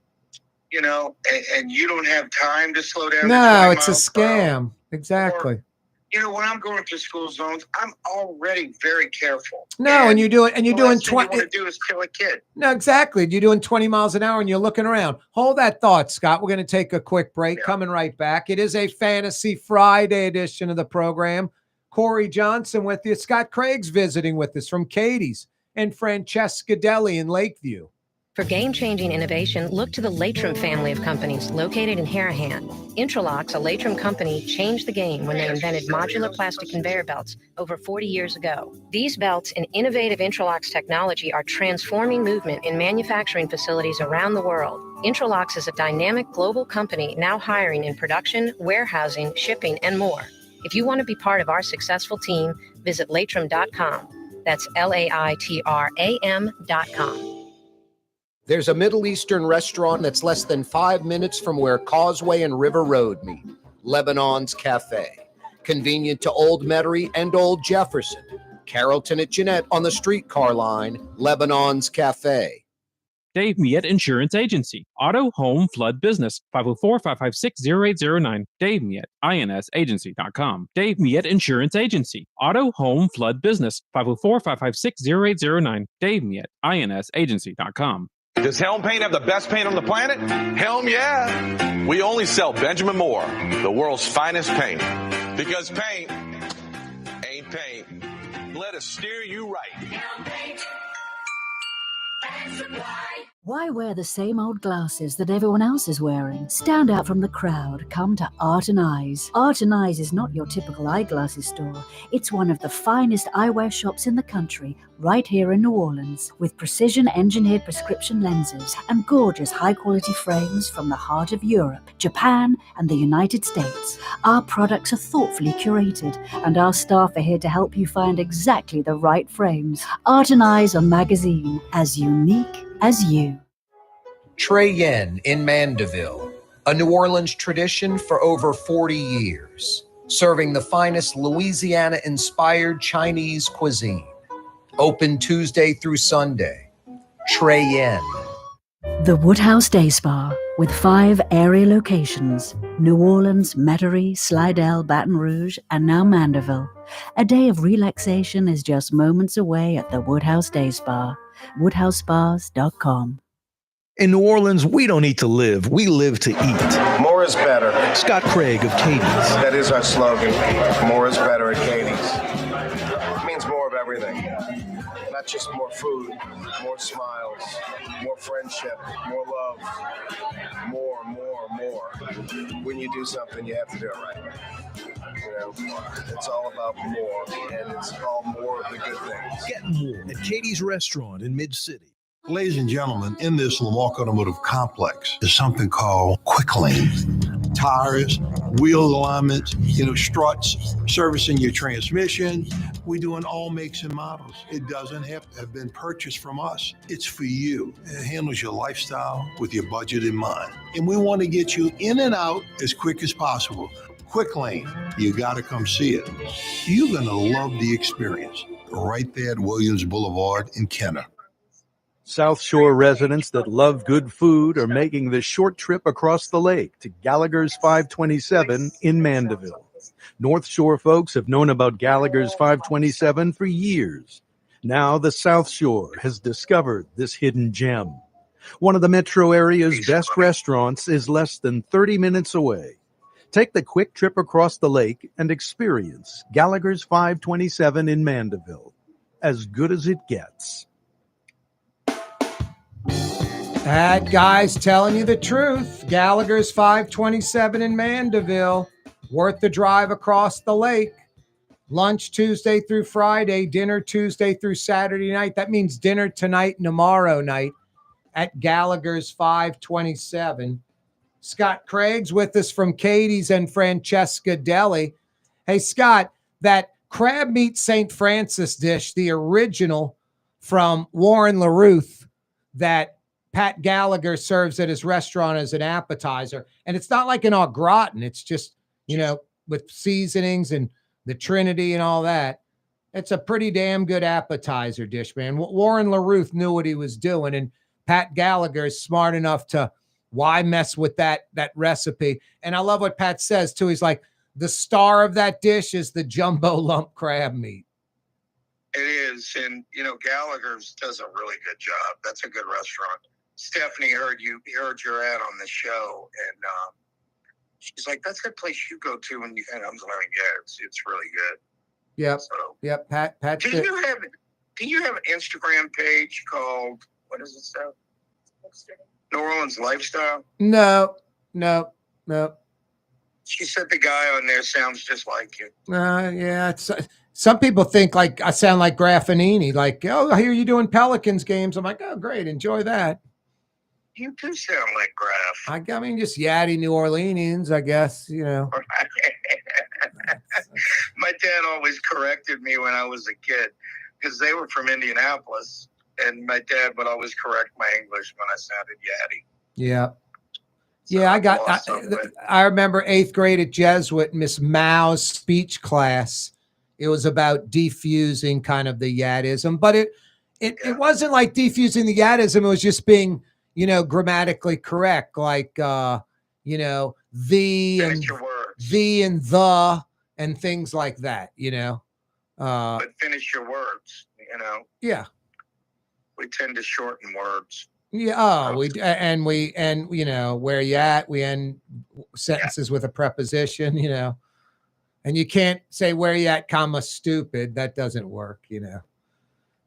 You know, and you don't have time to slow down. No, it's a scam. Exactly. Or, you know, when I'm going through school zones, I'm already very careful. No, and you're doing 20. You want to do is kill a kid. No, exactly. You're doing 20 miles an hour and you're looking around. Hold that thought, Scott. We're going to take a quick break. Coming right back. It is a Fantasy Friday edition of the program. Corey Johnson with you. Scott Craig's visiting with us from Katie's and Francesca Deli in Lakeview. For game-changing innovation, look to the Latrim family of companies located in Harahan. Intralox, a Latrim company, changed the game when they invented modular plastic conveyor belts over 40 years ago. These belts and innovative Intralox technology are transforming movement in manufacturing facilities around the world. Intralox is a dynamic global company now hiring in production, warehousing, shipping, and more. If you want to be part of our successful team, visit Latrim.com. That's LAITRAM.com. There's a Middle Eastern restaurant that's less than 5 minutes from where Causeway and River Road meet, Lebanon's Cafe. Convenient to Old Metairie and Old Jefferson. Carrollton at Jeanette on the streetcar line, Lebanon's Cafe. Dave Miette Insurance Agency. Auto, home, flood, business. 504-556-0809. Dave Miette, insagency.com. Dave Miette Insurance Agency. Auto, home, flood, business. 504-556-0809. Dave Miette, insagency.com. Does Helm Paint have the best paint on the planet? Helm, yeah. We only sell Benjamin Moore, the world's finest paint. Because paint ain't paint. Let us steer you right. Helm Paint. Why wear the same old glasses that everyone else is wearing? Stand out from the crowd. Come to Art and Eyes. Art and Eyes is not your typical eyeglasses store. It's one of the finest eyewear shops in the country, right here in New Orleans, with precision-engineered prescription lenses and gorgeous high-quality frames from the heart of Europe, Japan, and the United States. Our products are thoughtfully curated, and our staff are here to help you find exactly the right frames. Art and Eyes on Magazine, as unique as you. Trey Yen in Mandeville, a New Orleans tradition for over 40 years, serving the finest Louisiana-inspired Chinese cuisine. Open Tuesday through Sunday. Trey Yen. The Woodhouse Day Spa, with 5 area locations: New Orleans, Metairie, Slidell, Baton Rouge, and now Mandeville. A day of relaxation is just moments away at the Woodhouse Day Spa. WoodhouseSpas.com. In New Orleans, we don't eat to live, we live to eat. More is better. Scott Craig of Katie's. That is our slogan. More is better at Katie's. It means more of everything. Not just more food, more smiles, more friendship, more love, more. When you do something, you have to do it right. You know, it's all about more, and it's all more of the good things. Get more at Katie's Restaurant in Mid-City. Ladies and gentlemen, in this Lamarck Automotive Complex is something called Quick Lane. Tires, wheel alignments, struts, servicing your transmission. We do in all makes and models. It doesn't have to have been purchased from us. It's for you. It handles your lifestyle with your budget in mind. And we want to get you in and out as quick as possible. Quick Lane, you got to come see it. You're going to love the experience. Right there at Williams Boulevard in Kenner. South Shore residents that love good food are making the short trip across the lake to Gallagher's 527 in Mandeville. North Shore folks have known about Gallagher's 527 for years. Now the South Shore has discovered this hidden gem. One of the metro area's best restaurants is less than 30 minutes away. Take the quick trip across the lake and experience Gallagher's 527 in Mandeville. As good as it gets. That guy's telling you the truth. Gallagher's 527 in Mandeville. Worth the drive across the lake. Lunch Tuesday through Friday. Dinner Tuesday through Saturday night. That means dinner tonight and tomorrow night at Gallagher's 527. Scott Craig's with us from Katie's and Francesca Deli. Hey, Scott, that crab meat St. Francis dish, the original from Warren LaRuth that Pat Gallagher serves at his restaurant as an appetizer. And it's not like an au gratin. It's just, with seasonings and the Trinity and all that. It's a pretty damn good appetizer dish, man. Warren LaRuth knew what he was doing. And Pat Gallagher is smart enough to why mess with that recipe. And I love what Pat says, too. He's like, the star of that dish is the jumbo lump crab meat. It is. And, Gallagher's does a really good job. That's a good restaurant. Stephanie heard your ad on the show, and she's like, "That's the place you go to." And I was like, "Yeah, it's really good." Yep. So, yep. Pat. Do you have an Instagram page called what is it? So New Orleans Lifestyle? No. She said the guy on there sounds just like you. Yeah. It's some people think like I sound like Graffinini. Like, oh, I hear you doing Pelicans games. I'm like, oh, great, enjoy that. You do sound like Graf. I mean, just yatty New Orleanians, I guess, My dad always corrected me when I was a kid because they were from Indianapolis, and my dad would always correct my English when I sounded yatty. Yeah. So yeah, I remember 8th grade at Jesuit, Miss Mao's speech class. It was about defusing kind of the yatism, but it wasn't like defusing the yatism. It was just being, grammatically correct, like, the and the and things like that, But finish your words, Yeah. We tend to shorten words. Yeah. Oh, where you at? We end sentences with a preposition, and you can't say where you at, comma, stupid. That doesn't work,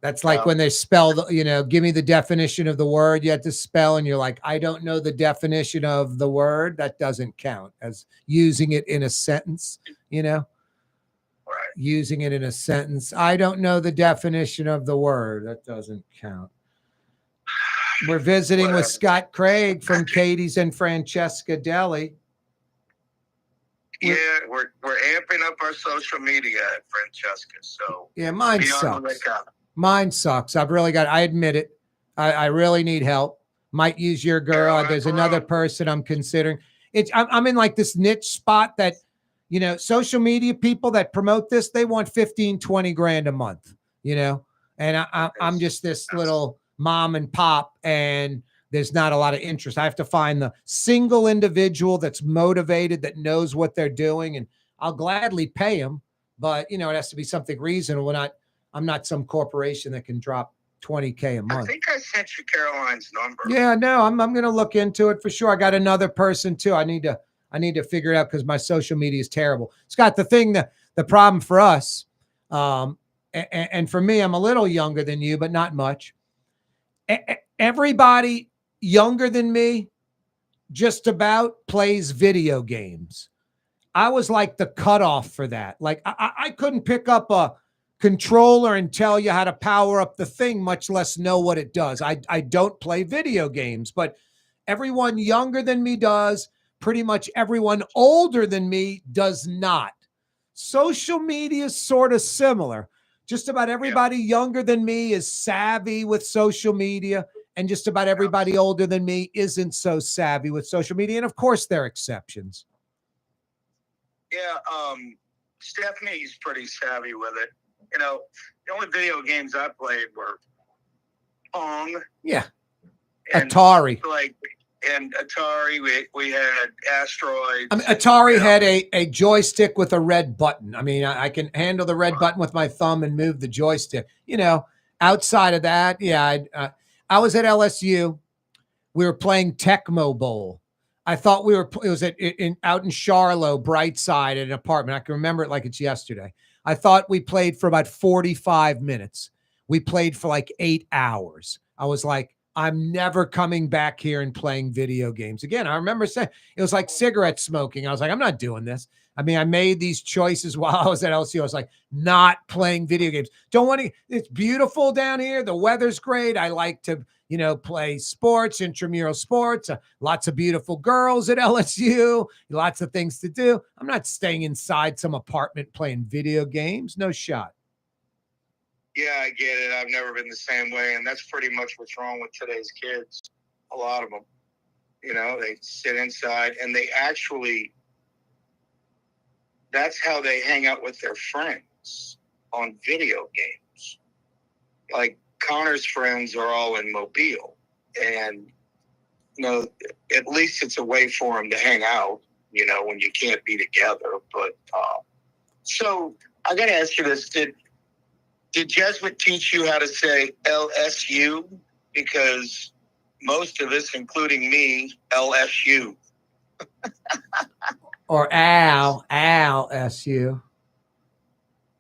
That's like when they spell, give me the definition of the word you had to spell, and you're like, I don't know the definition of the word. That doesn't count as using it in a sentence, Using it in a sentence. I don't know the definition of the word. That doesn't count. We're visiting with Scott Craig from Katie's and Francesca Deli. Yeah, we're amping up our social media at Francesca. So yeah, mine be on the sucks. lookout. Mine sucks. I admit it. I really need help. Might use your girl. There's another person I'm considering. I'm in like this niche spot that, social media people that promote this, they want 15, 20 grand a month, and I'm just this little mom and pop, and there's not a lot of interest. I have to find the single individual that's motivated, that knows what they're doing, and I'll gladly pay them, but it has to be something reasonable. I'm not some corporation that can drop $20K a month. I think I sent you Caroline's number. Yeah, no, I'm going to look into it for sure. I got another person too. I need to figure it out because my social media is terrible. Scott, the problem for us, and for me, I'm a little younger than you, but not much. Everybody younger than me just about plays video games. I was like the cutoff for that. Like I couldn't pick up a controller and tell you how to power up the thing, much less know what it does. I don't play video games, but everyone younger than me does. Pretty much everyone older than me does not. Social media is sort of similar. Just about everybody younger than me is savvy with social media, and just about everybody older than me isn't so savvy with social media. And of course, there are exceptions. Yeah, Stephanie's pretty savvy with it. The only video games I played were Pong. Yeah. And Atari. And Atari, we had Asteroids. Atari had a joystick with a red button. I mean, I can handle the red button with my thumb and move the joystick. Outside of that, I was at LSU. We were playing Tecmo Bowl. I thought it was out in Charlotte, Brightside, at an apartment. I can remember it like it's yesterday. I thought we played for about 45 minutes. We played for like 8 hours. I was like, I'm never coming back here and playing video games again. I remember saying it was like cigarette smoking. I was like, I'm not doing this. I mean, I made these choices while I was at LSU. I was like, not playing video games. Don't want to. It's beautiful down here. The weather's great. I like to, play sports, intramural sports. Lots of beautiful girls at LSU. Lots of things to do. I'm not staying inside some apartment playing video games. No shot. Yeah, I get it. I've never been the same way, and that's pretty much what's wrong with today's kids. A lot of them, they sit inside, and that's how they hang out with their friends, on video games. Like Connor's friends are all in Mobile, and at least it's a way for them to hang out, when you can't be together. But so I got to ask you this: Did Jesuit teach you how to say LSU? Because most of us, including me, LSU. Or LSU.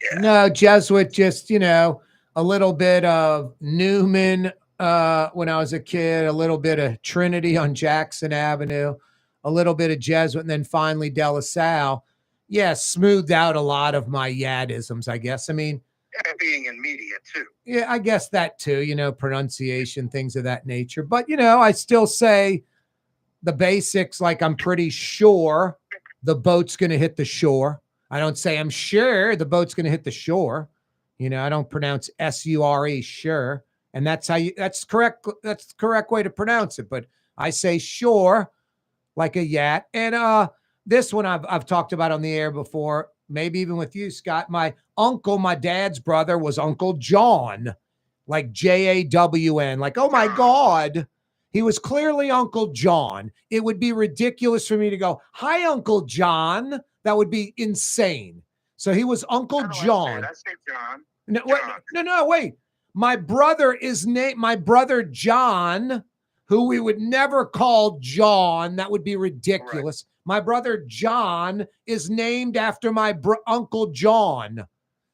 Yeah. No, Jesuit, just, a little bit of Newman when I was a kid, a little bit of Trinity on Jackson Avenue, a little bit of Jesuit, and then finally De La Salle. Yeah, smoothed out a lot of my Yadisms, I guess. I mean, being in media too. Yeah, I guess that too, pronunciation, things of that nature. But, I still say the basics, like I'm pretty sure the boat's going to hit the shore. I don't say I'm sure the boat's going to hit the shore. I don't pronounce S-U-R-E, sure. And that's correct. That's the correct way to pronounce it. But I say sure, like a yat. And this one I've talked about on the air before, maybe even with you, Scott. My uncle, my dad's brother, was Uncle John, like J-A-W-N. Like, oh my God, he was clearly Uncle John. It would be ridiculous for me to go, hi, Uncle John. That would be insane. So he was Uncle John. I say John. Wait. My brother John, who we would never call John. That would be ridiculous. Right. My brother John is named after my Uncle John.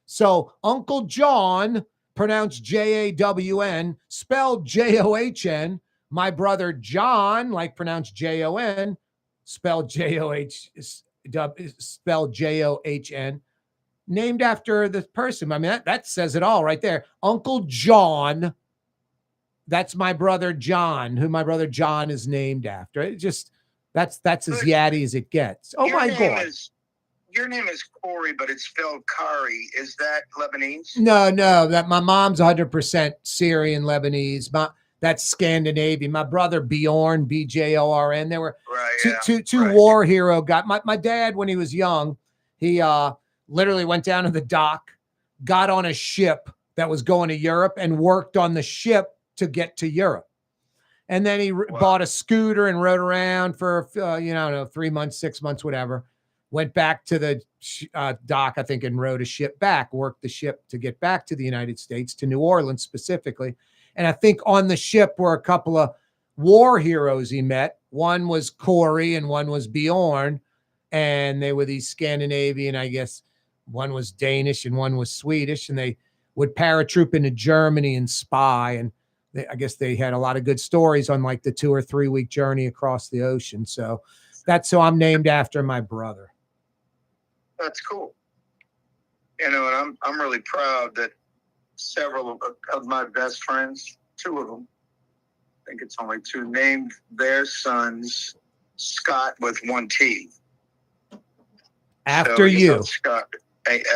So Uncle John pronounced Jawn, spelled John. My brother John, like pronounced Jon, spelled spelled John, named after the person. I mean, that says it all right there. Uncle John. That's my brother John, who my brother John is named after. It just that's as yatty as it gets. Oh my God. Your name is Corey, but it's spelled Kari. Is that Lebanese? No, that my mom's 100% Syrian Lebanese. That's Scandinavian. My brother Bjorn, Bjorn. There were two war hero guys. My dad, when he was young, he literally went down to the dock, got on a ship that was going to Europe, and worked on the ship to get to Europe. And then he bought a scooter and rode around for 3 months, 6 months, whatever. Went back to the dock, I think, and rode a ship back, worked the ship to get back to the United States, to New Orleans specifically. And I think on the ship were a couple of war heroes he met. One was Corey and one was Bjorn. And they were these Scandinavian, I guess. One was Danish and one was Swedish. And they would paratroop into Germany and spy. And I guess they had a lot of good stories on like the 2 or 3 week journey across the ocean. So that's who I'm named after, my brother. That's cool. And I'm really proud that several of my best friends, 2 of them, I think it's only 2, named their sons Scott with 1 T. After you. Scott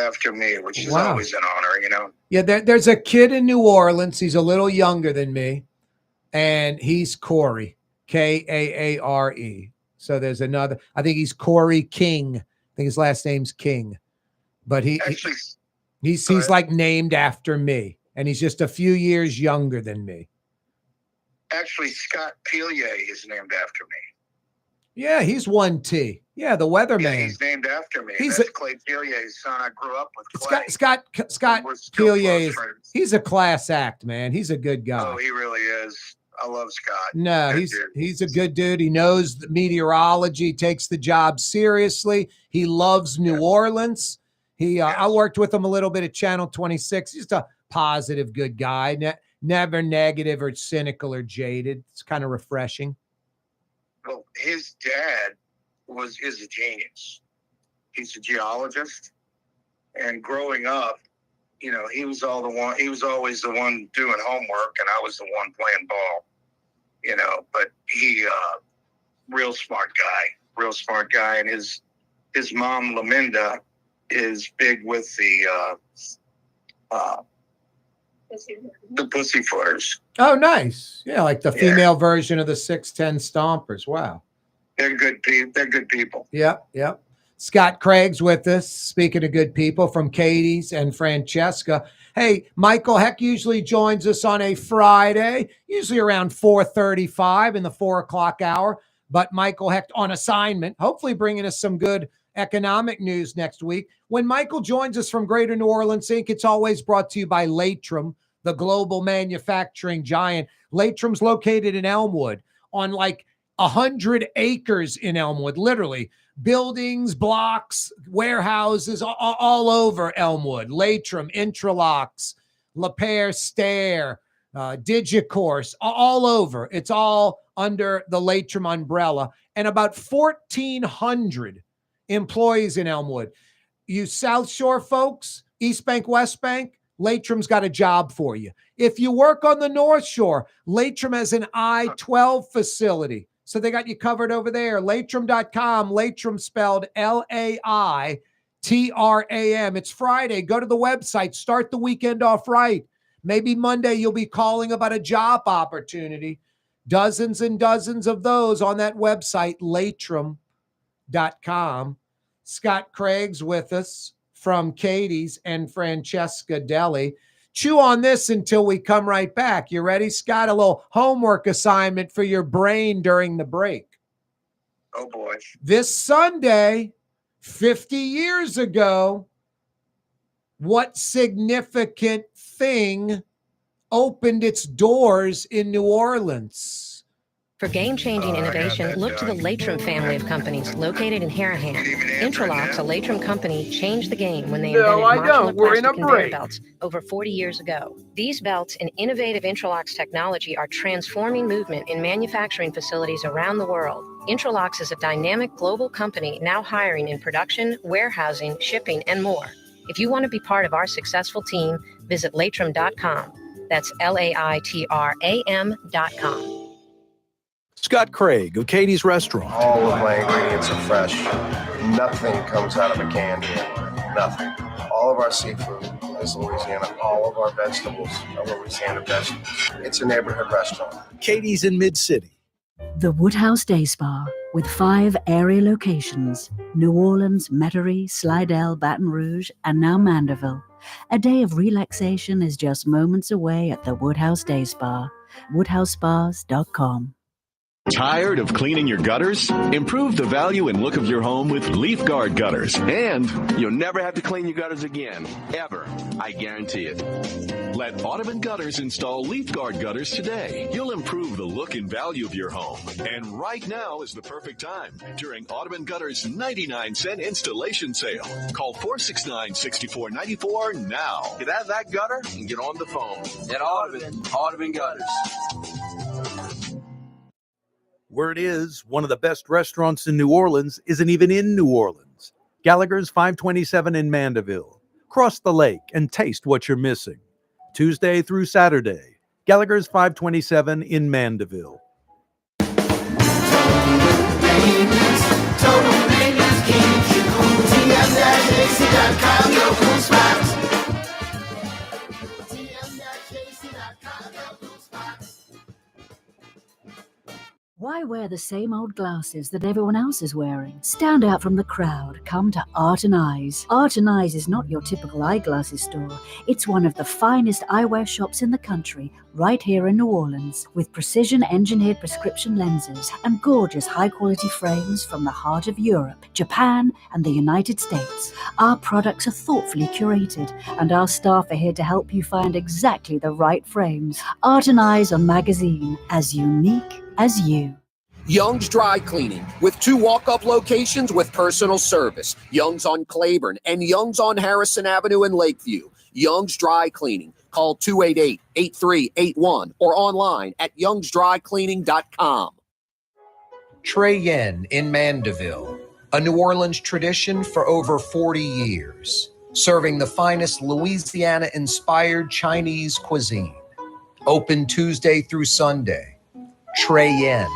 after me, which is always an honor, Yeah, there's a kid in New Orleans. He's a little younger than me, and he's Corey, Kaare. So there's another. I think he's Corey King. I think his last name's King, but he's like named after me, and he's just a few years younger than me. Actually, Scott Pilier is named after me. Yeah, he's 1 T. Yeah, the weatherman. Yeah, he's named after me. That's Clay Pilier's son. I grew up with Clay. Scott Pilier he's a class act, man. He's a good guy. Oh, he really is. I love Scott. No, he's a good dude. He knows the meteorology, takes the job seriously. He loves New Orleans. I worked with him a little bit at Channel 26. He's just a positive, good guy. Never negative or cynical or jaded. It's kind of refreshing. Well, his dad is a genius. He's a geologist, and growing up, he was always the one doing homework, and I was the one playing ball. But he, real smart guy, and his mom Laminda is big with the Pussyfooters. Oh, nice. Yeah, like the female version of the 6'10" Stompers. Wow. They're good people. Yep. Scott Craig's with us. Speaking of good people, from Katie's and Francesca. Hey, Michael Heck usually joins us on a Friday, usually around 4:35 in the 4 o'clock hour. But Michael Heck on assignment, hopefully bringing us some good economic news next week. When Michael joins us from Greater New Orleans Inc., it's always brought to you by Latrim, the global manufacturing giant. Latrim's located in Elmwood on like 100 acres in Elmwood, literally. Buildings, blocks, warehouses, all over Elmwood. Latrim, Intralocks, Lapierre Stair, Digicourse, all over. It's all under the Latrim umbrella. And about 1,400 employees in Elmwood. You South Shore folks, East Bank, West Bank, Latrim's got a job for you. If you work on the North Shore, Latrim has an I-12 facility. So they got you covered over there. Latrim.com, Latrim spelled Laitram. It's Friday. Go to the website. Start the weekend off right. Maybe Monday you'll be calling about a job opportunity. Dozens and dozens of those on that website, Latrim.com. Scott Craig's with us from Katie's and Francesca Deli. Chew on this until we come right back. You ready, Scott? A little homework assignment for your brain during the break. Oh, boy. This Sunday, 50 years ago, what significant thing opened its doors in New Orleans? For game-changing innovation, look to the Latrim family of companies located in Harahan. Intralox, a Latrim company, changed the game when they invented modular plastic conveyor belts over 40 years ago. These belts and innovative Intralox technology are transforming movement in manufacturing facilities around the world. Intralox is a dynamic global company now hiring in production, warehousing, shipping, and more. If you want to be part of our successful team, visit latrim.com. That's LAITRAM.com. Scott Craig of Katie's Restaurant. All of my ingredients are fresh. Nothing comes out of a can here. Nothing. All of our seafood is Louisiana. All of our vegetables are Louisiana vegetables. It's a neighborhood restaurant. Katie's in Mid-City. The Woodhouse Day Spa, with 5 area locations: New Orleans, Metairie, Slidell, Baton Rouge, and now Mandeville. A day of relaxation is just moments away at the Woodhouse Day Spa. WoodhouseSpas.com. Tired of cleaning your gutters? Improve the value and look of your home with Leaf Guard gutters. And you'll never have to clean your gutters again. Ever. I guarantee it. Let Audubon Gutters install Leaf Guard gutters today. You'll improve the look and value of your home. And right now is the perfect time during Audubon Gutters 99-cent installation sale. Call 469-6494 now. Get out of that gutter and get on the phone. At Audubon Gutters. Word is, one of the best restaurants in New Orleans isn't even in New Orleans. Gallagher's 527 in Mandeville. Cross the lake and taste what you're missing. Tuesday through Saturday. Gallagher's 527 in Mandeville. Why wear the same old glasses that everyone else is wearing? Stand out from the crowd. Come to Art and Eyes. Art and Eyes is not your typical eyeglasses store. It's one of the finest eyewear shops in the country, right here in New Orleans, with precision-engineered prescription lenses and gorgeous high-quality frames from the heart of Europe, Japan, and the United States. Our products are thoughtfully curated, and our staff are here to help you find exactly the right frames. Art and Eyes on Magazine, as unique as you. Young's Dry Cleaning, with 2 walk-up locations with personal service. Young's on Claiborne and Young's on Harrison Avenue in Lakeview. Young's Dry Cleaning. Call 288-8381 or online at youngsdrycleaning.com. Trey Yen in Mandeville, a New Orleans tradition for over 40 years, serving the finest Louisiana-inspired Chinese cuisine. Open Tuesday through Sunday. Trey Yen.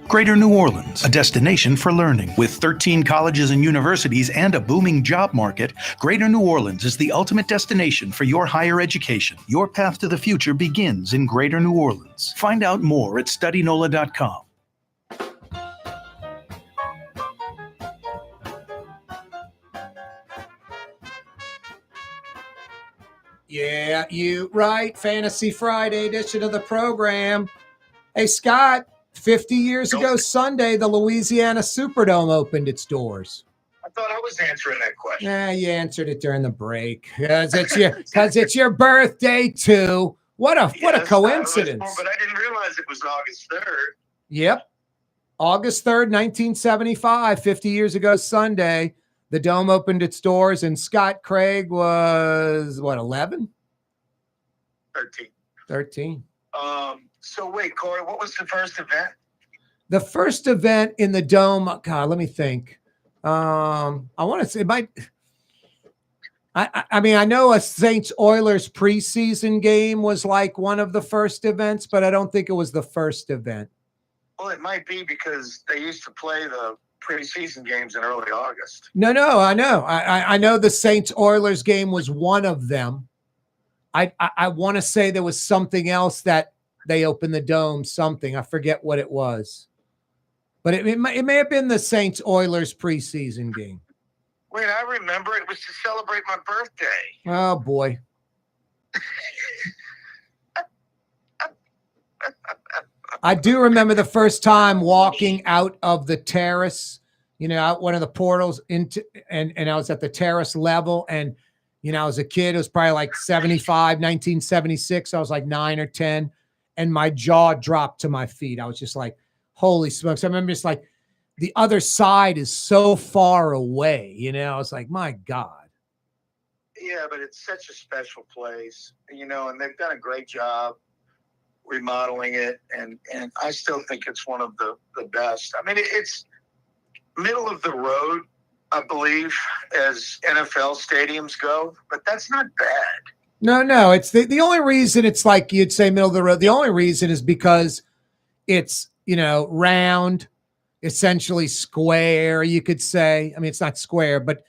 Greater New Orleans, a destination for learning. With 13 colleges and universities and a booming job market, Greater New Orleans is the ultimate destination for your higher education. Your path to the future begins in Greater New Orleans. Find out more at studynola.com. Yeah, you right. Fantasy Friday edition of the program. Hey, Scott, 50 years ago Sunday, the Louisiana Superdome opened its doors. I thought I was answering that question. Yeah, you answered it during the break. Because it's your birthday, too. What a coincidence. But I didn't realize it was August 3rd. Yep. August 3rd, 1975, 50 years ago Sunday, the Dome opened its doors, and Scott Craig was, 11? 13. So wait, Corey, what was the first event? The first event in the Dome, God, let me think. I want to say it might. I mean, I know a Saints Oilers preseason game was like one of the first events, but I don't think it was the first event. Well, it might be because they used to play the preseason games in early August. No, I know. I know the Saints Oilers game was one of them. I want to say there was something else that they opened the Dome, something. I forget what it was. But it may have been the Saints Oilers preseason game. Wait, I remember it was to celebrate my birthday. Oh, boy. I do remember the first time walking out of the terrace, out one of the portals into, and I was at the terrace level, and, as a kid, it was probably like 1976. I was like 9 or 10. and my jaw dropped to my feet. I was just like, holy smokes. I remember just like the other side is so far away, you know. I was like, my God. Yeah, but it's such a special place, you know, and they've done a great job remodeling it, and I still think it's one of the best. I mean, it's middle of the road, I believe, as NFL stadiums go, but that's not bad. No, it's the only reason it's like you'd say middle of the road. The only reason is because it's, you know, round, essentially square, you could say. I mean, it's not square, but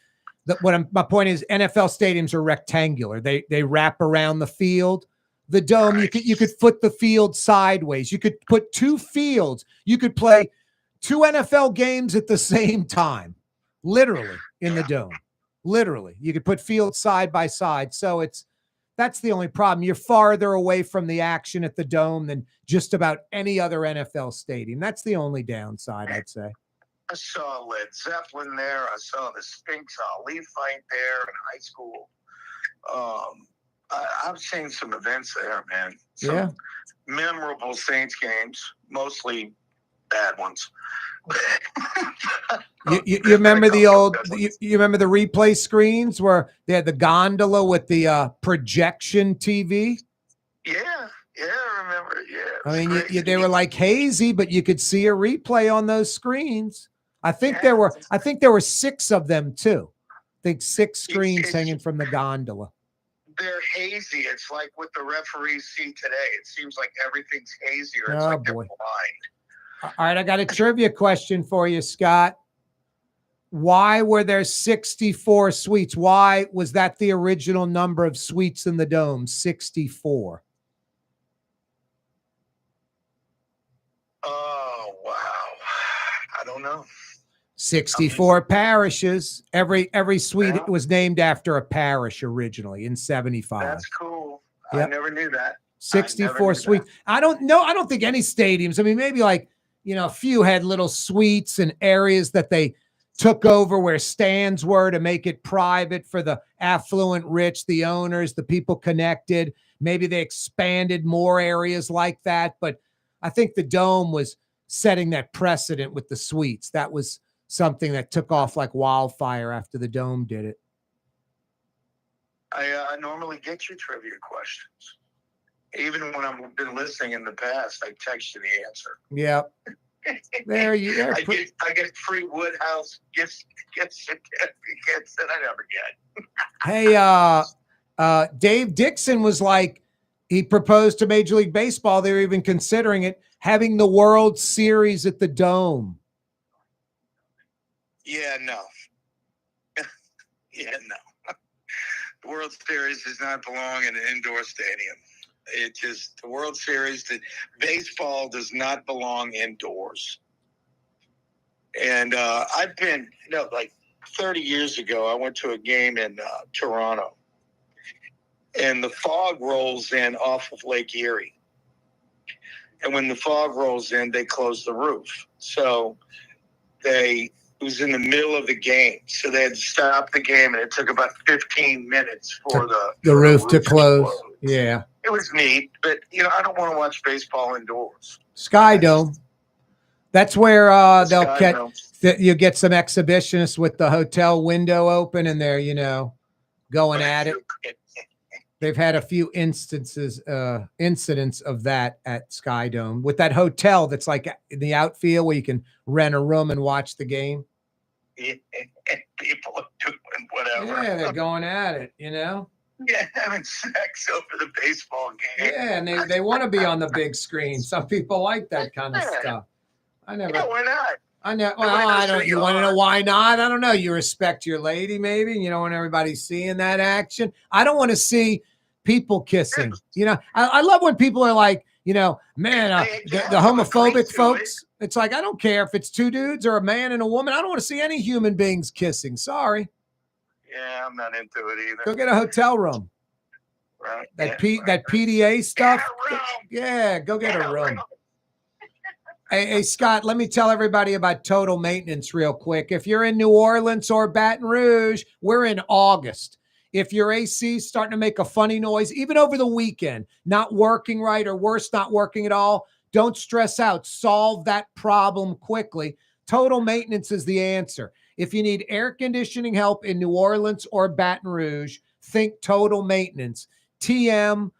my point is NFL stadiums are rectangular. They wrap around the field. The dome, you could foot the field sideways. You could put two fields. You could play two NFL games at the same time, literally in the dome. Literally, you could put fields side by side. So that's the only problem. You're farther away from the action at the dome than just about any other NFL stadium. That's the only downside, I'd say. I saw Led Zeppelin there. I saw the Sphinx Ali fight there in high school. I've seen some events there, man. Some memorable Saints games, mostly bad ones. You remember the old? You remember the replay screens where they had the gondola with the projection TV? Yeah, I remember. Yeah, I mean, they were like hazy, but you could see a replay on those screens. I think there were 6 of them too. I think 6 screens hanging from the gondola. They're hazy. It's like what the referees see today. It seems like everything's hazier. It's Oh, like boy. they're blind. All right, I got a trivia question for you, Scott. Why were there 64 suites? Why was that the original number of suites in the dome? 64. Oh, wow. I don't know. 64 parishes. Every suite was named after a parish originally in 75. That's cool. Yep. I never knew that. 64 suites. I don't know. I don't think any stadiums, I mean, maybe like, you know, a few had little suites and areas that they took over where stands were to make it private for the affluent rich, the owners, the people connected. Maybe they expanded more areas like that. But I think the dome was setting that precedent with the suites. That was something that took off like wildfire after the dome did it. I normally get you trivia questions. Even when I've been listening in the past, I text you the answer. Yep. There you are. I get free Woodhouse gift certificates that I never get. Hey, Dave Dixon was like, he proposed to Major League Baseball. They were even considering it, having the World Series at the Dome. Yeah, no. The World Series does not belong in an indoor stadium. It just, the World Series, baseball does not belong indoors. And I've been, like 30 years ago, I went to a game in Toronto. And the fog rolls in off of Lake Erie. And when the fog rolls in, they close the roof. So it was in the middle of the game. So they had to stop the game, and it took about 15 minutes for the roof to close. Yeah. It was neat, but, I don't want to watch baseball indoors. Sky Dome. That's where you'll get some exhibitionists with the hotel window open, and they're, going at it. They've had a few incidents of that at Sky Dome with that hotel that's like in the outfield where you can rent a room and watch the game. Yeah, people are doing whatever. Yeah, they're going at it, Yeah, having sex over the baseball game. Yeah, and they want to be on the big screen. Some people like that kind of stuff. Why not? I know. Well, I don't. You want to know why not? I don't know. You respect your lady, maybe. And you don't want everybody seeing that action. I don't want to see people kissing. I love when people are like, man, the homophobic folks. It's like, I don't care if it's 2 dudes or a man and a woman. I don't want to see any human beings kissing. Sorry. Yeah, I'm not into it either. Go get a hotel room. Right. That PDA stuff. Yeah, go get a room. Hey, Scott, let me tell everybody about Total Maintenance real quick. If you're in New Orleans or Baton Rouge, we're in August. If your AC is starting to make a funny noise, even over the weekend, not working right or worse, not working at all, don't stress out. Solve that problem quickly. Total Maintenance is the answer. If you need air conditioning help in New Orleans or Baton Rouge, think Total Maintenance. TM-AC.com.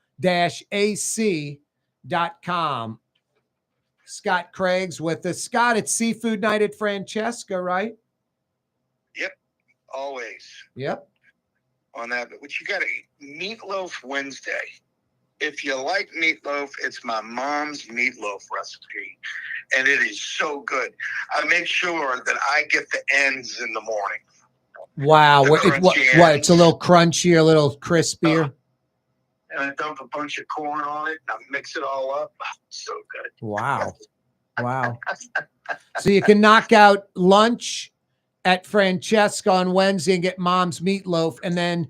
Scott Craig's with us. Scott, it's Seafood Night at Francesca, right? Yep, always. Yep. On that, but you got to Meatloaf Wednesday. If you like meatloaf, it's my mom's meatloaf recipe, and it is so good. I make sure that I get the ends in the morning. Wow. The What, it's a little crunchier, a little crispier. And I dump a bunch of corn on it, and I mix it all up. Oh, so good. Wow. Wow. So you can knock out lunch at Francesca on Wednesday and get mom's meatloaf, and then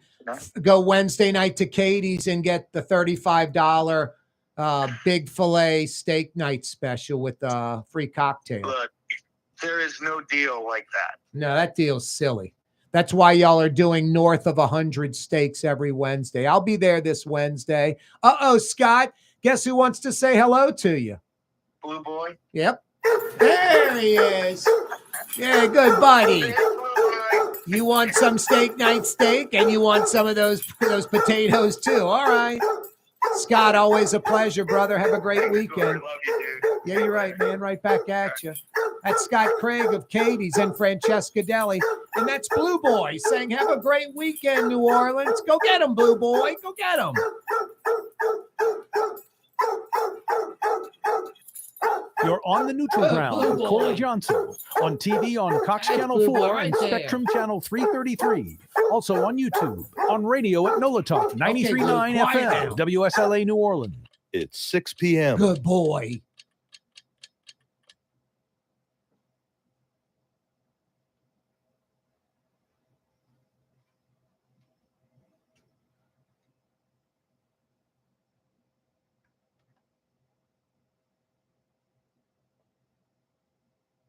go Wednesday night to Katie's and get the $35 big filet steak night special with a free cocktail. Look, there is no deal like that. No, that deal's silly. That's why y'all are doing north of 100 steaks every Wednesday. I'll be there this Wednesday. Uh-oh, Scott, guess who wants to say hello to you? Blue Boy? Yep. There he is. Yeah, good buddy. You want some steak night steak, and you want some of those potatoes too. All right. Scott, always a pleasure, brother. Have a great weekend. Love you, dude. Yeah, you're right, man. Right back at you. That's Scott Craig of Katie's and Francesca Deli. And that's Blue Boy saying, have a great weekend, New Orleans. Go get him, Blue Boy. Go get him. You're on the neutral ground with Corey Johnson on TV on Cox Channel 4 and Spectrum Channel 333. Also on YouTube, on radio at NOLA Talk 93.9 FM, WSLA New Orleans. It's 6 p.m. Good boy.